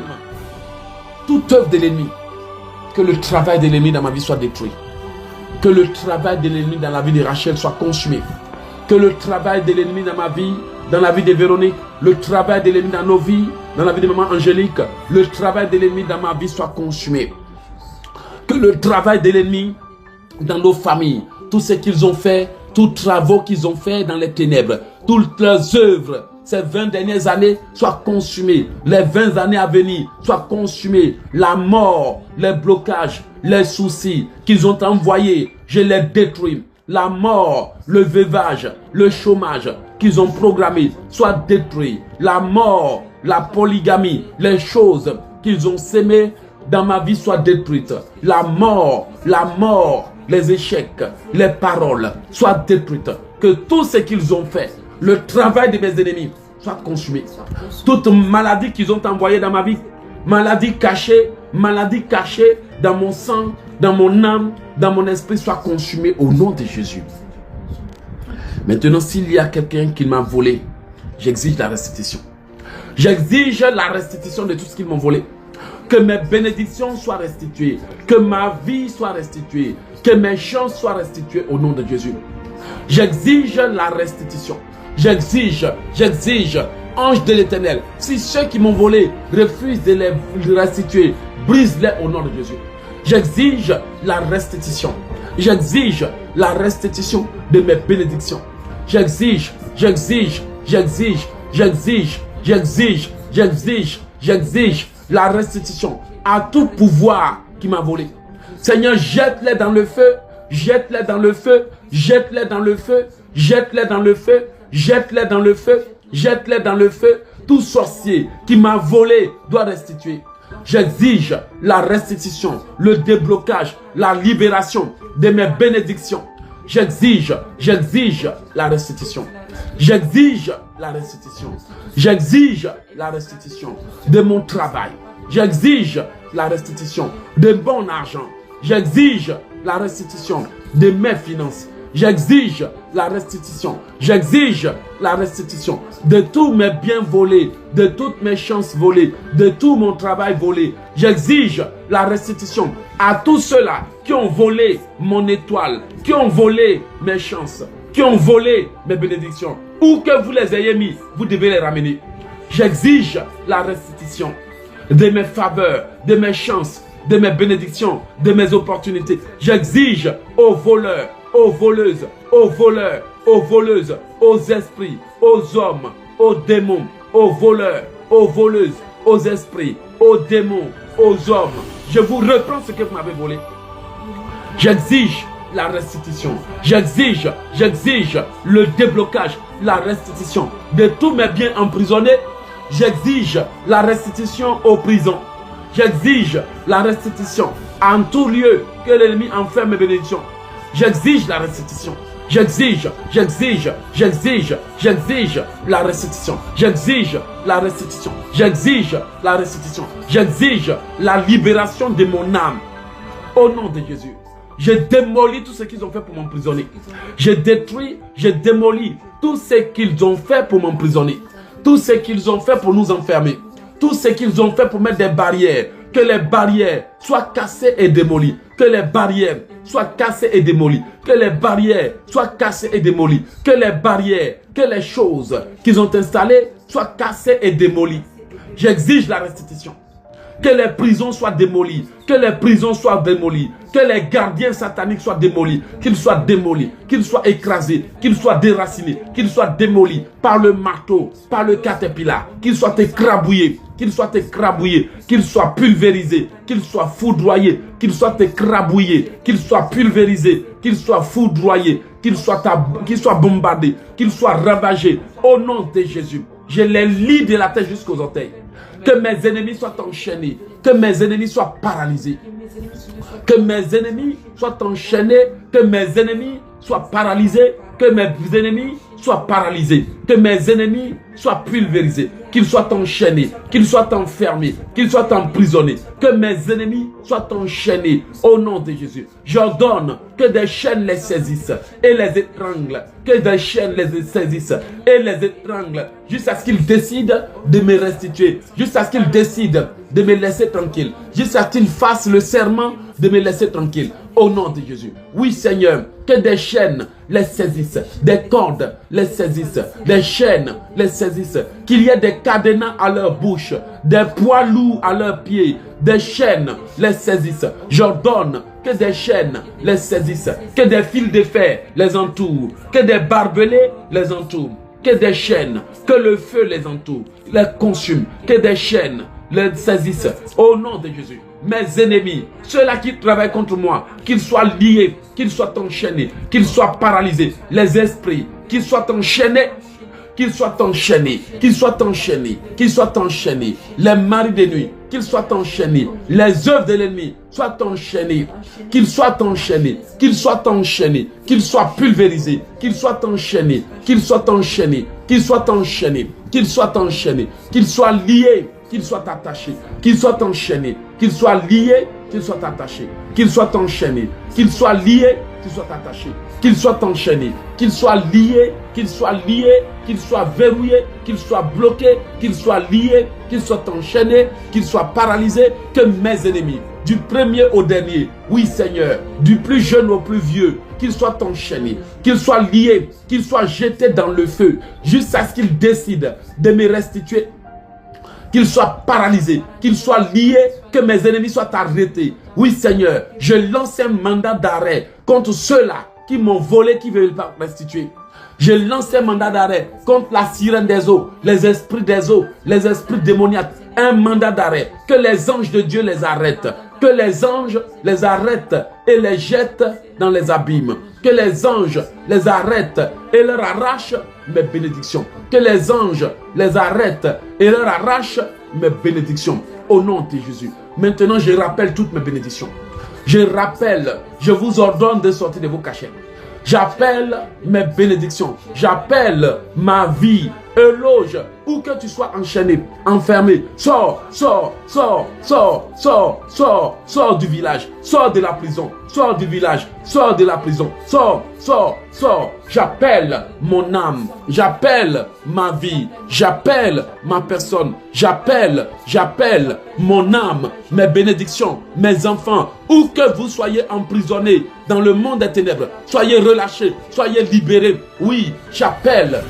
toute œuvre de l'ennemi. Que le travail de l'ennemi dans ma vie soit détruit. Que le travail de l'ennemi dans la vie de Rachel soit consumé. Que le travail de l'ennemi dans ma vie, dans la vie de Véronique, le travail de l'ennemi dans nos vies, dans la vie de maman Angélique, le travail de l'ennemi dans ma vie soit consumé. Que le travail de l'ennemi dans nos familles, tout ce qu'ils ont fait, tous les travaux qu'ils ont fait dans les ténèbres, toutes leurs œuvres, ces 20 dernières années soient consumées. Les 20 années à venir soient consumées. La mort, les blocages, les soucis qu'ils ont envoyés, je les détruis. La mort, le veuvage, le chômage qu'ils ont programmé soient détruits. La mort, la polygamie, les choses qu'ils ont sémées dans ma vie soient détruites. La mort, les échecs, les paroles soient détruites. Que tout ce qu'ils ont fait, le travail de mes ennemis soit consumé. Toute maladie qu'ils ont envoyée dans ma vie, maladie cachée dans mon sang, dans mon âme, dans mon esprit, soit consumée au nom de Jésus. Maintenant, s'il y a quelqu'un qui m'a volé, j'exige la restitution. J'exige la restitution de tout ce qu'ils m'ont volé. Que mes bénédictions soient restituées. Que ma vie soit restituée. Que mes chances soient restituées au nom de Jésus. J'exige la restitution. J'exige, ange de l'Éternel, si ceux qui m'ont volé refusent de les restituer, brise-les au nom de Jésus. J'exige la restitution. J'exige la restitution de mes bénédictions. J'exige la restitution à tout pouvoir qui m'a volé. Seigneur, jette-les dans le feu, jette-les dans le feu, jette-les dans le feu, jette-les dans le feu. Jette-les dans le feu, jette-les dans le feu. Tout sorcier qui m'a volé doit restituer. J'exige la restitution, le déblocage, la libération de mes bénédictions. J'exige la restitution. J'exige la restitution. J'exige la restitution de mon travail. J'exige la restitution de mon argent. J'exige la restitution de mes finances. J'exige la restitution. J'exige la restitution de tous mes biens volés, de toutes mes chances volées, de tout mon travail volé. J'exige la restitution à tous ceux-là qui ont volé mon étoile, qui ont volé mes chances, qui ont volé mes bénédictions. Où que vous les ayez mis, vous devez les ramener. J'exige la restitution de mes faveurs, de mes chances, de mes bénédictions, de mes opportunités. J'exige aux voleurs, aux voleuses, aux voleurs, aux voleuses, aux esprits, aux hommes, aux démons, aux voleurs, aux voleuses, aux esprits, aux démons, aux hommes. Je vous reprends ce que vous m'avez volé. J'exige la restitution. J'exige le déblocage, la restitution de tous mes biens emprisonnés. J'exige la restitution aux prisons. J'exige la restitution en tout lieu que l'ennemi enferme mes bénédictions. J'exige la restitution. J'exige la restitution. J'exige la restitution. J'exige la restitution. J'exige la libération de mon âme. Au nom de Jésus. Je démolis tout ce qu'ils ont fait pour m'emprisonner. Je détruis, je démolis tout ce qu'ils ont fait pour m'emprisonner. Tout ce qu'ils ont fait pour nous enfermer. Tout ce qu'ils ont fait pour mettre des barrières. Que les barrières soient cassées et démolies. Que les barrières soient cassées et démolies. Que les barrières soient cassées et démolies. Que les barrières, que les choses qu'ils ont installées soient cassées et démolies. J'exige la restitution. Que les prisons soient démolies. Que les prisons soient démolies. Que les gardiens sataniques soient démolis. Qu'ils soient démolis. Qu'ils soient écrasés. Qu'ils soient déracinés. Qu'ils soient démolis par le marteau, par le caterpillar. Qu'ils soient écrabouillés. Qu'ils soient écrabouillés. Qu'ils soient pulvérisés. Qu'ils soient foudroyés. Qu'ils soient écrabouillés. Qu'ils soient pulvérisés. Qu'ils soient foudroyés. Qu'ils soient bombardés. Qu'ils soient ravagés. Au nom de Jésus. Je les lie de la tête jusqu'aux orteils. Que mes ennemis soient enchaînés. Que mes ennemis soient paralysés. Que mes ennemis soient enchaînés. Que mes ennemis soient paralysés. Que mes ennemis soient paralysés. Que mes ennemis soient pulvérisés. Qu'ils soient enchaînés. Qu'ils soient enfermés. Qu'ils soient emprisonnés. Que mes ennemis soient enchaînés. Au nom de Jésus. J'ordonne que des chaînes les saisissent et les étranglent. Que des chaînes les saisissent et les étranglent. Jusqu'à ce qu'ils décident de me restituer. Jusqu'à ce qu'ils décident de me laisser tranquille. Jusqu'à ce qu'ils fassent le serment de me laisser tranquille. Au nom de Jésus. Oui, Seigneur, que des chaînes les saisissent, des cordes les saisissent, des chaînes les saisissent, qu'il y ait des cadenas à leur bouche, des poids lourds à leurs pieds, des chaînes les saisissent. J'ordonne que des chaînes les saisissent, que des fils de fer les entourent, que des barbelés les entourent, que des chaînes, que le feu les entoure, les consume, que des chaînes les saisissent. Au nom de Jésus. Mes ennemis, ceux-là qui travaillent contre moi, qu'ils soient liés, qu'ils soient enchaînés, qu'ils soient paralysés, les esprits, qu'ils soient enchaînés, qu'ils soient enchaînés, qu'ils soient enchaînés, qu'ils soient enchaînés, les maris de nuit, qu'ils soient enchaînés, les œuvres de l'ennemi soient enchaînées, qu'ils soient enchaînés, qu'ils soient enchaînés, qu'ils soient pulvérisés, qu'ils soient enchaînés, qu'ils soient enchaînés, qu'ils soient enchaînés, qu'ils soient enchaînés, qu'ils soient liés, qu'ils soient attachés, qu'ils soient enchaînés, qu'ils soient liés, qu'ils soient attachés, qu'ils soient enchaînés, qu'ils soient liés, qu'ils soient attachés, qu'ils soient enchaînés, qu'ils soient liés, qu'ils soient liés, qu'ils soient verrouillés, qu'ils soient bloqués, qu'ils soient liés, qu'ils soient enchaînés, qu'ils soient paralysés, que mes ennemis, du premier au dernier, oui Seigneur, du plus jeune au plus vieux, qu'ils soient enchaînés, qu'ils soient liés, qu'ils soient jetés dans le feu, jusqu'à ce qu'ils décident de me restituer, qu'ils soient paralysés, qu'ils soient liés, que mes ennemis soient arrêtés. Oui Seigneur, je lance un mandat d'arrêt contre ceux-là qui m'ont volé, qui ne veulent pas restituer. Je lance un mandat d'arrêt contre la sirène des eaux, les esprits des eaux, les esprits démoniaques. Un mandat d'arrêt, que les anges de Dieu les arrêtent, que les anges les arrêtent et les jettent dans les abîmes. Que les anges les arrêtent et leur arrachent mes bénédictions. Que les anges les arrêtent et leur arrachent mes bénédictions. Au nom de Jésus. Maintenant, je rappelle toutes mes bénédictions. Je rappelle, je vous ordonne de sortir de vos cachets. J'appelle mes bénédictions. J'appelle ma vie. Éloge, où que tu sois enchaîné, enfermé, sors, sors, sors, sors, sors, sors, sors du village, sors de la prison, sors du village, sors de la prison, sors, sors, sors. J'appelle mon âme, j'appelle ma vie, j'appelle ma personne, j'appelle mon âme, mes bénédictions, mes enfants, où que vous soyez emprisonnés dans le monde des ténèbres, soyez relâchés, soyez libérés. Oui, j'appelle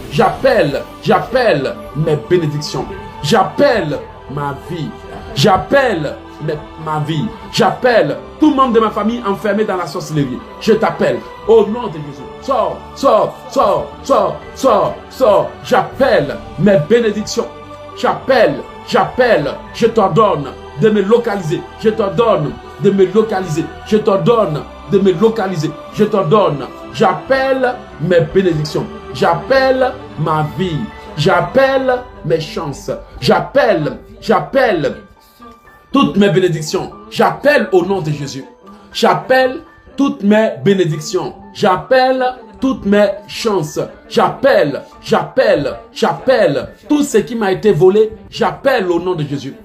mes bénédictions. J'appelle ma vie. J'appelle ma vie. J'appelle tout membre de ma famille enfermé dans la sorcellerie. Je t'appelle au nom de Jésus. Sors, sors, sors, sors, sors, sors. J'appelle mes bénédictions. J'appelle. Je t'ordonne de me localiser. Je t'ordonne de me localiser. Je t'ordonne de me localiser. Je t'ordonne. J'appelle mes bénédictions. J'appelle ma vie. J'appelle mes chances. J'appelle toutes mes bénédictions. J'appelle au nom de Jésus. J'appelle toutes mes bénédictions. J'appelle toutes mes chances. J'appelle tout ce qui m'a été volé. J'appelle au nom de Jésus.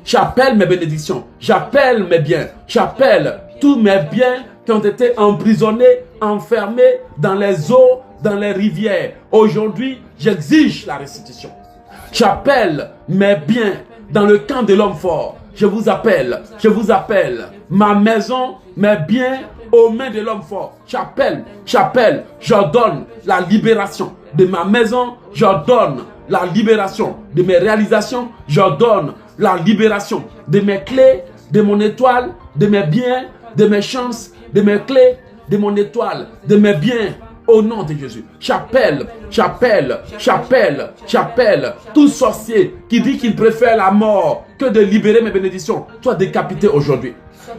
J'appelle mes bénédictions. J'appelle mes biens. J'appelle tous mes biens qui ont été emprisonnés, enfermés dans les eaux, dans les rivières. Aujourd'hui, j'exige la restitution. J'appelle mes biens dans le camp de l'homme fort. Je vous appelle, ma maison, mes biens aux mains de l'homme fort. J'appelle, j'ordonne la libération de ma maison, j'ordonne la libération de mes réalisations, j'ordonne la libération de mes clés, de mon étoile, de mes biens, de mes chances, de mes clés, de mon étoile, de mes biens. Au nom de Jésus, j'appelle tout sorcier qui dit qu'il préfère la mort que de libérer mes bénédictions, soit décapité aujourd'hui.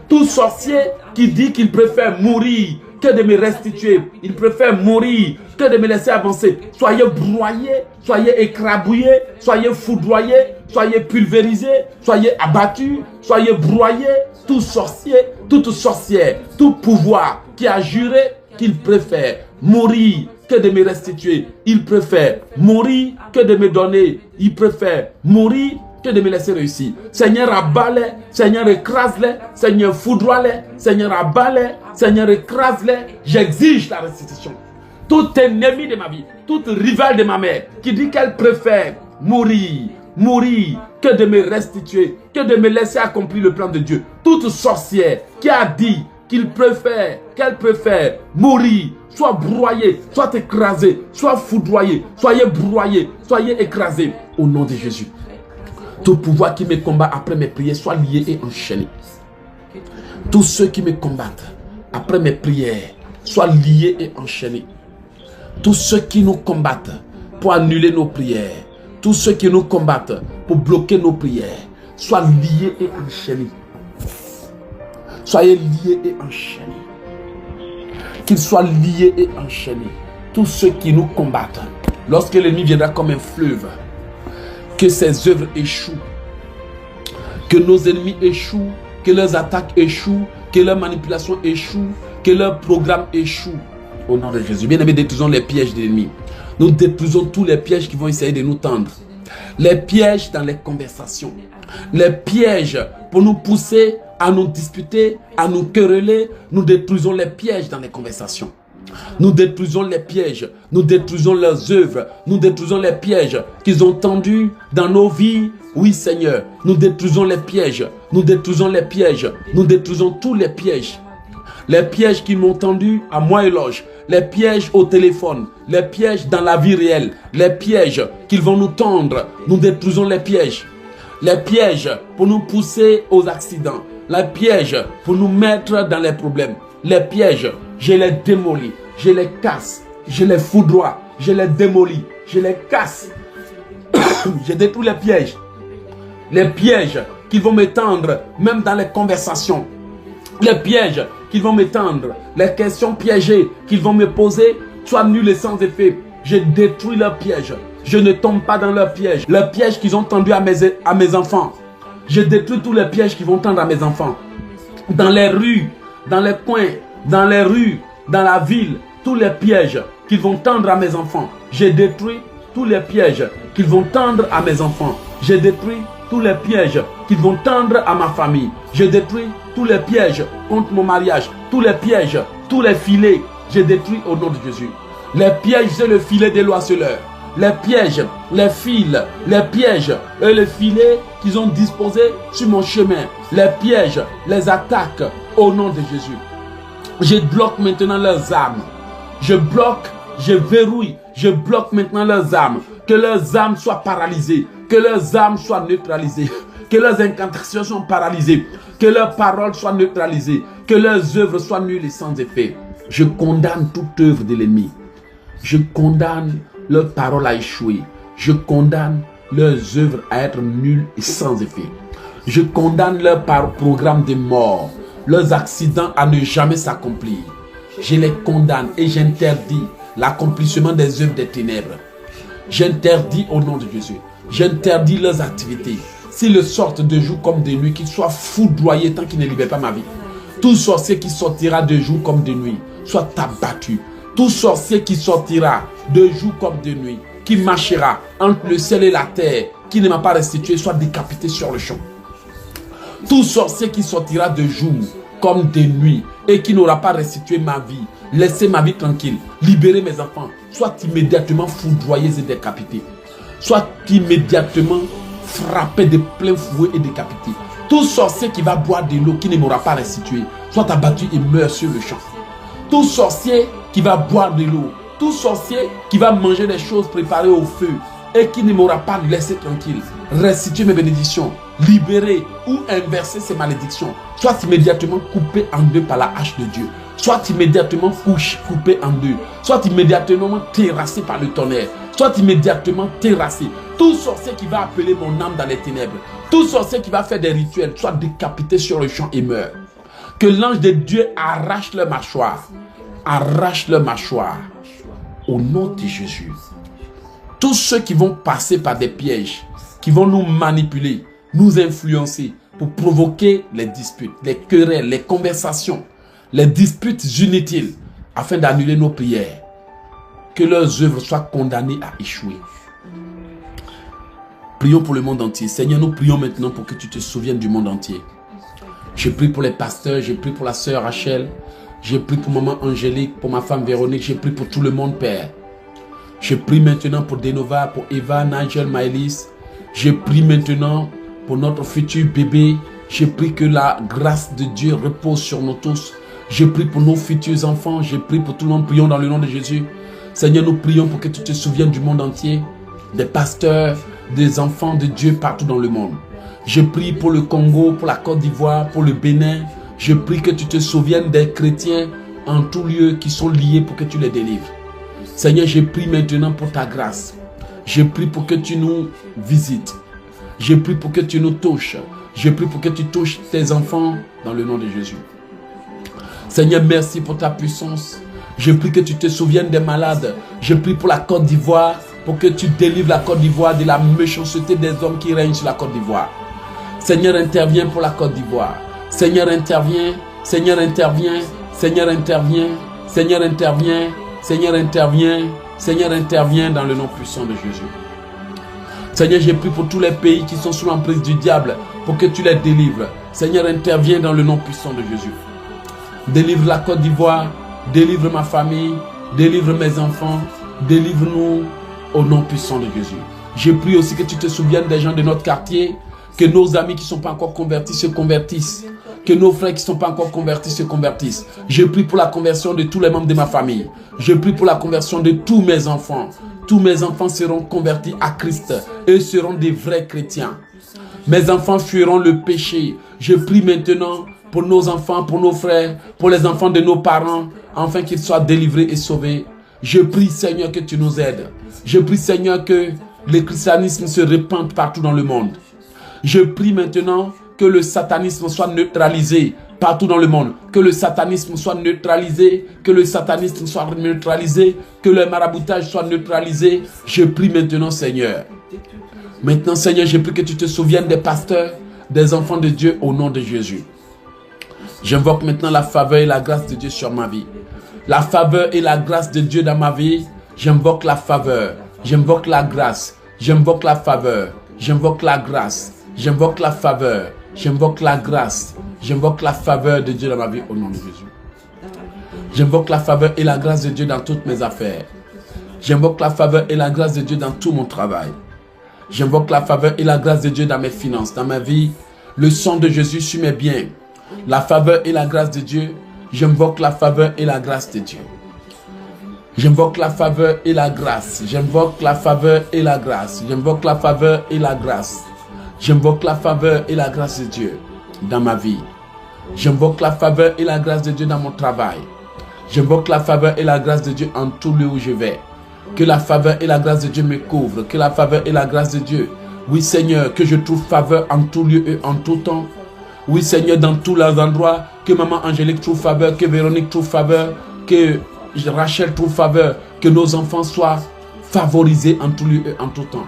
Tout sorcier qui dit qu'il préfère mourir que de me restituer, il préfère mourir que de me laisser avancer. Soyez broyés, soyez écrabouillés, soyez foudroyés, soyez pulvérisés, soyez abattus, soyez broyés. Tout sorcier, toute sorcière, tout pouvoir qui a juré qu'il préfère mourir que de me restituer. Il préfère mourir que de me donner. Il préfère mourir que de me laisser réussir. Seigneur, abat-les. Seigneur, écrase-les. Seigneur, foudroie-les. Seigneur, abat-les. Seigneur, écrase-les. J'exige la restitution. Tout ennemi de ma vie, toute rivale de ma mère qui dit qu'elle préfère mourir que de me restituer, que de me laisser accomplir le plan de Dieu. Toute sorcière qui a dit qu'elle préfère mourir, soit broyée, soit écrasée, soit foudroyée, soyez broyés, soyez écrasés au nom de Jésus. Tout pouvoir qui me combat après mes prières soit lié et enchaîné. Tous ceux qui me combattent après mes prières soient liés et enchaînés. Tous ceux qui nous combattent pour annuler nos prières, tous ceux qui nous combattent pour bloquer nos prières, soient liés et enchaînés. Soyez liés et enchaînés. Qu'ils soient liés et enchaînés. Tous ceux qui nous combattent, lorsque l'ennemi viendra comme un fleuve, que ses œuvres échouent, que nos ennemis échouent, que leurs attaques échouent, que leurs manipulations échouent, que leurs programmes échouent. Au nom de Jésus. Bien-aimés, détruisons les pièges de l'ennemi. Nous détruisons tous les pièges qui vont essayer de nous tendre. Les pièges dans les conversations. Les pièges pour nous pousser à nous disputer, à nous quereller. Nous détruisons les pièges dans les conversations. Nous détruisons les pièges. Nous détruisons leurs œuvres. Nous détruisons les pièges qu'ils ont tendus dans nos vies. Oui, Seigneur. Nous détruisons les pièges. Nous détruisons les pièges. Nous détruisons tous les pièges. Les pièges qu'ils m'ont tendus à moi et Loge. Les pièges au téléphone, les pièges dans la vie réelle, les pièges qu'ils vont nous tendre, nous détruisons les pièges. Les pièges pour nous pousser aux accidents, les pièges pour nous mettre dans les problèmes. Les pièges, je les démolis, je les casse, je les foudroie, je les démolis, je les casse. Je détruis les pièges. Les pièges qu'ils vont me tendre, même dans les conversations. Les pièges qu'ils vont m'étendre, les questions piégées qu'ils vont me poser, soient nulles et sans effet. Je détruis leurs pièges. Je ne tombe pas dans leurs pièges. Les pièges qu'ils ont tendus à mes enfants. Je détruis tous les pièges qu'ils vont tendre à mes enfants. Dans les rues, dans les coins, dans les rues, dans la ville, tous les pièges qu'ils vont tendre à mes enfants. Je détruis tous les pièges qu'ils vont tendre à mes enfants. Je détruis tous les pièges qu'ils vont tendre à ma famille. Je détruis tous les pièges contre mon mariage. Tous les pièges, tous les filets, je détruis au nom de Jésus. Les pièges, c'est le filet des loiseleurs. Les pièges, les fils, les pièges et les filets qu'ils ont disposés sur mon chemin. Les pièges, les attaques au nom de Jésus. Je bloque maintenant leurs âmes. Je bloque, je verrouille, je bloque maintenant leurs âmes. Que leurs âmes soient paralysées. Que leurs âmes soient neutralisées. Que leurs incantations soient paralysées. Que leurs paroles soient neutralisées. Que leurs œuvres soient nulles et sans effet. Je condamne toute œuvre de l'ennemi. Je condamne leurs paroles à échouer. Je condamne leurs œuvres à être nulles et sans effet. Je condamne leur programme de mort. Leurs accidents à ne jamais s'accomplir. Je les condamne et j'interdis l'accomplissement des œuvres des ténèbres. J'interdis au nom de Jésus. J'interdis leurs activités. S'ils sortent de jour comme de nuit, qu'ils soient foudroyés tant qu'ils ne libèrent pas ma vie. Tout sorcier qui sortira de jour comme de nuit, soit abattu. Tout sorcier qui sortira de jour comme de nuit, qui marchera entre le ciel et la terre, qui ne m'a pas restitué, soit décapité sur le champ. Tout sorcier qui sortira de jour comme des nuits et qui n'aura pas restitué ma vie, laissé ma vie tranquille, libéré mes enfants, soit immédiatement foudroyés et décapités, soit immédiatement frappé de plein fouet et décapité. Tout sorcier qui va boire de l'eau qui ne m'aura pas restitué, soit abattu et meurt sur le champ. Tout sorcier qui va boire de l'eau, tout sorcier qui va manger des choses préparées au feu et qui ne m'aura pas laissé tranquille, restituer mes bénédictions, libérer ou inverser ces malédictions, soit immédiatement coupé en deux par la hache de Dieu, soit immédiatement coupé en deux, soit immédiatement terrassé par le tonnerre, soit immédiatement terrassé. Tout sorcier qui va appeler mon âme dans les ténèbres, tout sorcier qui va faire des rituels, soit décapité sur le champ et meurt. Que l'ange de Dieu arrache leur mâchoire. Arrache leur mâchoire. Au nom de Jésus. Tous ceux qui vont passer par des pièges, qui vont nous manipuler, nous influencer pour provoquer les disputes, les querelles, les conversations, les disputes inutiles, afin d'annuler nos prières. Que leurs œuvres soient condamnées à échouer. Prions pour le monde entier. Seigneur, nous prions maintenant pour que tu te souviennes du monde entier. Je prie pour les pasteurs, je prie pour la sœur Rachel, je prie pour maman Angélique, pour ma femme Véronique, je prie pour tout le monde, Père. Je prie maintenant pour Denova, pour Eva, Nigel, Maëlys. Je prie maintenant pour notre futur bébé. Je prie que la grâce de Dieu repose sur nous tous. Je prie pour nos futurs enfants, je prie pour tout le monde. Prions dans le nom de Jésus. Seigneur, nous prions pour que tu te souviennes du monde entier, des pasteurs, des enfants de Dieu partout dans le monde. Je prie pour le Congo, pour la Côte d'Ivoire, pour le Bénin. Je prie que tu te souviennes des chrétiens en tout lieu qui sont liés pour que tu les délivres. Seigneur, je prie maintenant pour ta grâce. Je prie pour que tu nous visites. Je prie pour que tu nous touches. Je prie pour que tu touches tes enfants dans le nom de Jésus. Seigneur, merci pour ta puissance. Je prie que tu te souviennes des malades. Je prie pour la Côte d'Ivoire, pour que tu délivres la Côte d'Ivoire de la méchanceté des hommes qui règnent sur la Côte d'Ivoire. Seigneur, interviens pour la Côte d'Ivoire. Seigneur, interviens. Seigneur, interviens. Seigneur, interviens. Seigneur, interviens. Seigneur, interviens. Seigneur, interviens dans le nom puissant de Jésus. Seigneur, j'ai prie pour tous les pays qui sont sous l'emprise du diable, pour que tu les délivres. Seigneur, interviens dans le nom puissant de Jésus. Délivre la Côte d'Ivoire, délivre ma famille, délivre mes enfants, délivre-nous au nom puissant de Jésus. Je prie aussi que tu te souviennes des gens de notre quartier, que nos amis qui ne sont pas encore convertis se convertissent, que nos frères qui ne sont pas encore convertis se convertissent. Je prie pour la conversion de tous les membres de ma famille. Je prie pour la conversion de tous mes enfants. Tous mes enfants seront convertis à Christ et seront des vrais chrétiens. Mes enfants fuiront le péché. Je prie maintenant pour nos enfants, pour nos frères, pour les enfants de nos parents, afin qu'ils soient délivrés et sauvés. Je prie, Seigneur, que tu nous aides. Je prie, Seigneur, que le christianisme se répande partout dans le monde. Je prie maintenant que le satanisme soit neutralisé partout dans le monde. Que le satanisme soit neutralisé, que le satanisme soit neutralisé, que le maraboutage soit neutralisé. Je prie maintenant, Seigneur. Maintenant, Seigneur, je prie que tu te souviennes des pasteurs, des enfants de Dieu au nom de Jésus. J'invoque maintenant la faveur et la grâce de Dieu sur ma vie. La faveur et la grâce de Dieu dans ma vie. J'invoque la faveur. J'invoque la grâce. J'invoque la faveur. J'invoque la grâce. J'invoque la faveur. J'invoque la grâce. J'invoque la faveur de Dieu dans ma vie au nom de Jésus. J'invoque la faveur et la grâce de Dieu dans toutes mes affaires. J'invoque la faveur et la grâce de Dieu dans tout mon travail. J'invoque la faveur et la grâce de Dieu dans mes finances, dans ma vie. Le sang de Jésus sur mes biens. La faveur et la grâce de Dieu. J'invoque la faveur et la grâce de Dieu. J'invoque la faveur et la grâce. J'invoque la faveur et la grâce. J'invoque la faveur et la grâce. J'invoque la faveur et la grâce de Dieu dans ma vie. J'invoque la faveur et la grâce de Dieu dans mon travail. J'invoque la faveur et la grâce de Dieu en tout lieu où je vais. Que la faveur et la grâce de Dieu me couvrent. Que la faveur et la grâce de Dieu. Oui, Seigneur, que je trouve faveur en tout lieu et en tout temps. Oui, Seigneur, dans tous les endroits. Que maman Angélique trouve faveur. Que Véronique trouve faveur. Que Rachel trouve faveur. Que nos enfants soient favorisés en tout lieu et en tout temps.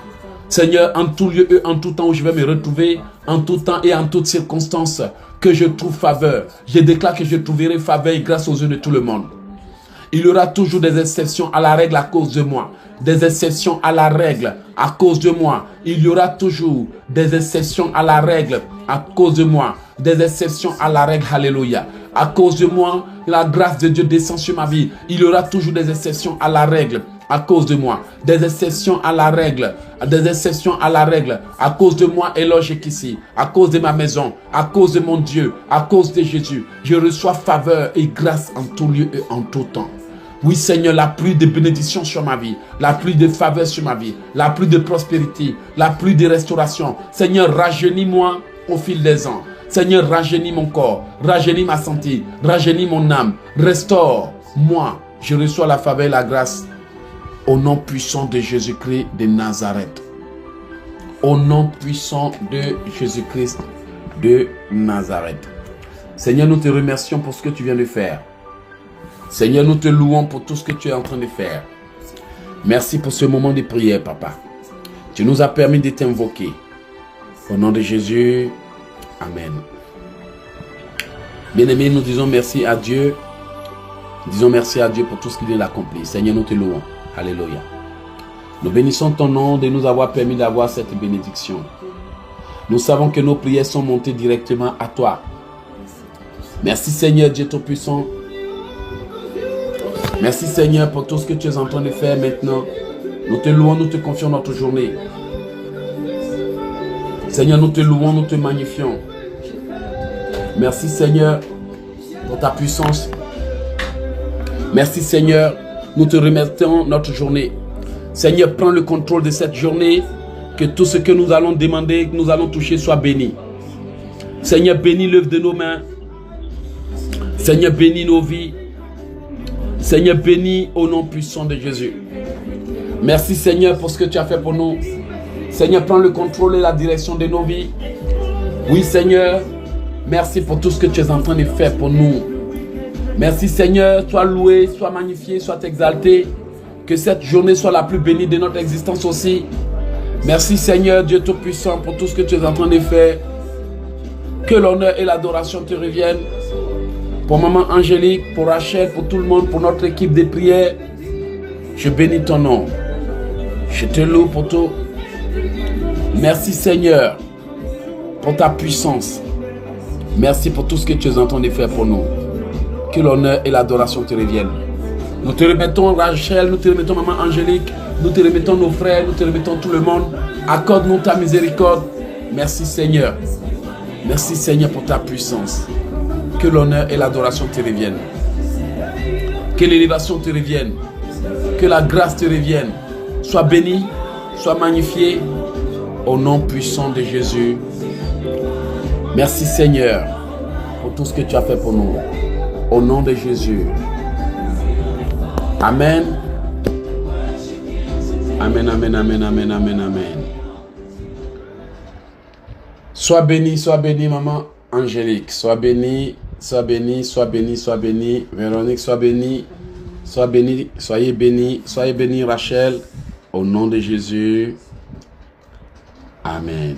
Seigneur, en tout lieu et en tout temps où je vais me retrouver, en tout temps et en toutes circonstances, que je trouve faveur. Je déclare que je trouverai faveur et grâce aux yeux de tout le monde. Il y aura toujours des exceptions à la règle à cause de moi. Des exceptions à la règle à cause de moi. Il y aura toujours des exceptions à la règle à cause de moi. Des exceptions à la règle, alléluia. À cause de moi, la grâce de Dieu descend sur ma vie. Il y aura toujours des exceptions à la règle à cause de moi. Des exceptions à la règle. Des exceptions à la règle. À cause de moi, éloge ici. À cause de ma maison. À cause de mon Dieu. À cause de Jésus. Je reçois faveur et grâce en tout lieu et en tout temps. Oui, Seigneur, la pluie de bénédiction sur ma vie, la pluie de faveur sur ma vie, la pluie de prospérité, la pluie de restauration. Seigneur, rajeunis-moi au fil des ans. Seigneur, rajeunis mon corps, rajeunis ma santé, rajeunis mon âme, restaure-moi. Je reçois la faveur et la grâce au nom puissant de Jésus-Christ de Nazareth. Au nom puissant de Jésus-Christ de Nazareth. Seigneur, nous te remercions pour ce que tu viens de faire. Seigneur, nous te louons pour tout ce que tu es en train de faire. Merci pour ce moment de prière, Papa. Tu nous as permis de t'invoquer. Au nom de Jésus, Amen. Bien-aimés, nous disons merci à Dieu. Disons merci à Dieu pour tout ce qu'il vient d'accomplir. Seigneur, nous te louons. Alléluia. Nous bénissons ton nom de nous avoir permis d'avoir cette bénédiction. Nous savons que nos prières sont montées directement à toi. Merci Seigneur Dieu Tout-Puissant. Merci Seigneur pour tout ce que tu es en train de faire maintenant. Nous te louons, nous te confions notre journée. Seigneur, nous te louons, nous te magnifions. Merci Seigneur pour ta puissance. Merci Seigneur, nous te remettons notre journée. Seigneur, prends le contrôle de cette journée. Que tout ce que nous allons demander, que nous allons toucher soit béni. Seigneur, bénis l'œuvre de nos mains. Seigneur, bénis nos vies. Seigneur, bénis au nom puissant de Jésus. Merci Seigneur pour ce que tu as fait pour nous. Seigneur, prends le contrôle et la direction de nos vies. Oui Seigneur, merci pour tout ce que tu es en train de faire pour nous. Merci Seigneur, sois loué, sois magnifié, sois exalté. Que cette journée soit la plus bénie de notre existence aussi. Merci Seigneur, Dieu Tout-Puissant, pour tout ce que tu es en train de faire. Que l'honneur et l'adoration te reviennent. Pour Maman Angélique, pour Rachel, pour tout le monde, pour notre équipe de prière, je bénis ton nom. Je te loue pour tout. Merci Seigneur pour ta puissance. Merci pour tout ce que tu es en train de faire pour nous. Que l'honneur et l'adoration te reviennent. Nous te remettons Rachel, nous te remettons Maman Angélique, nous te remettons nos frères, nous te remettons tout le monde. Accorde-nous ta miséricorde. Merci Seigneur. Merci Seigneur pour ta puissance. Que l'honneur et l'adoration te reviennent. Que l'élévation te revienne. Que la grâce te revienne. Sois béni, sois magnifié. Au nom puissant de Jésus. Merci Seigneur pour tout ce que tu as fait pour nous. Au nom de Jésus. Amen. Amen, amen, amen, amen, amen, amen. Sois béni, Maman Angélique. Sois béni, sois béni, sois béni, sois béni. Véronique, sois béni. Sois béni, soyez béni, Rachel. Au nom de Jésus. Amen.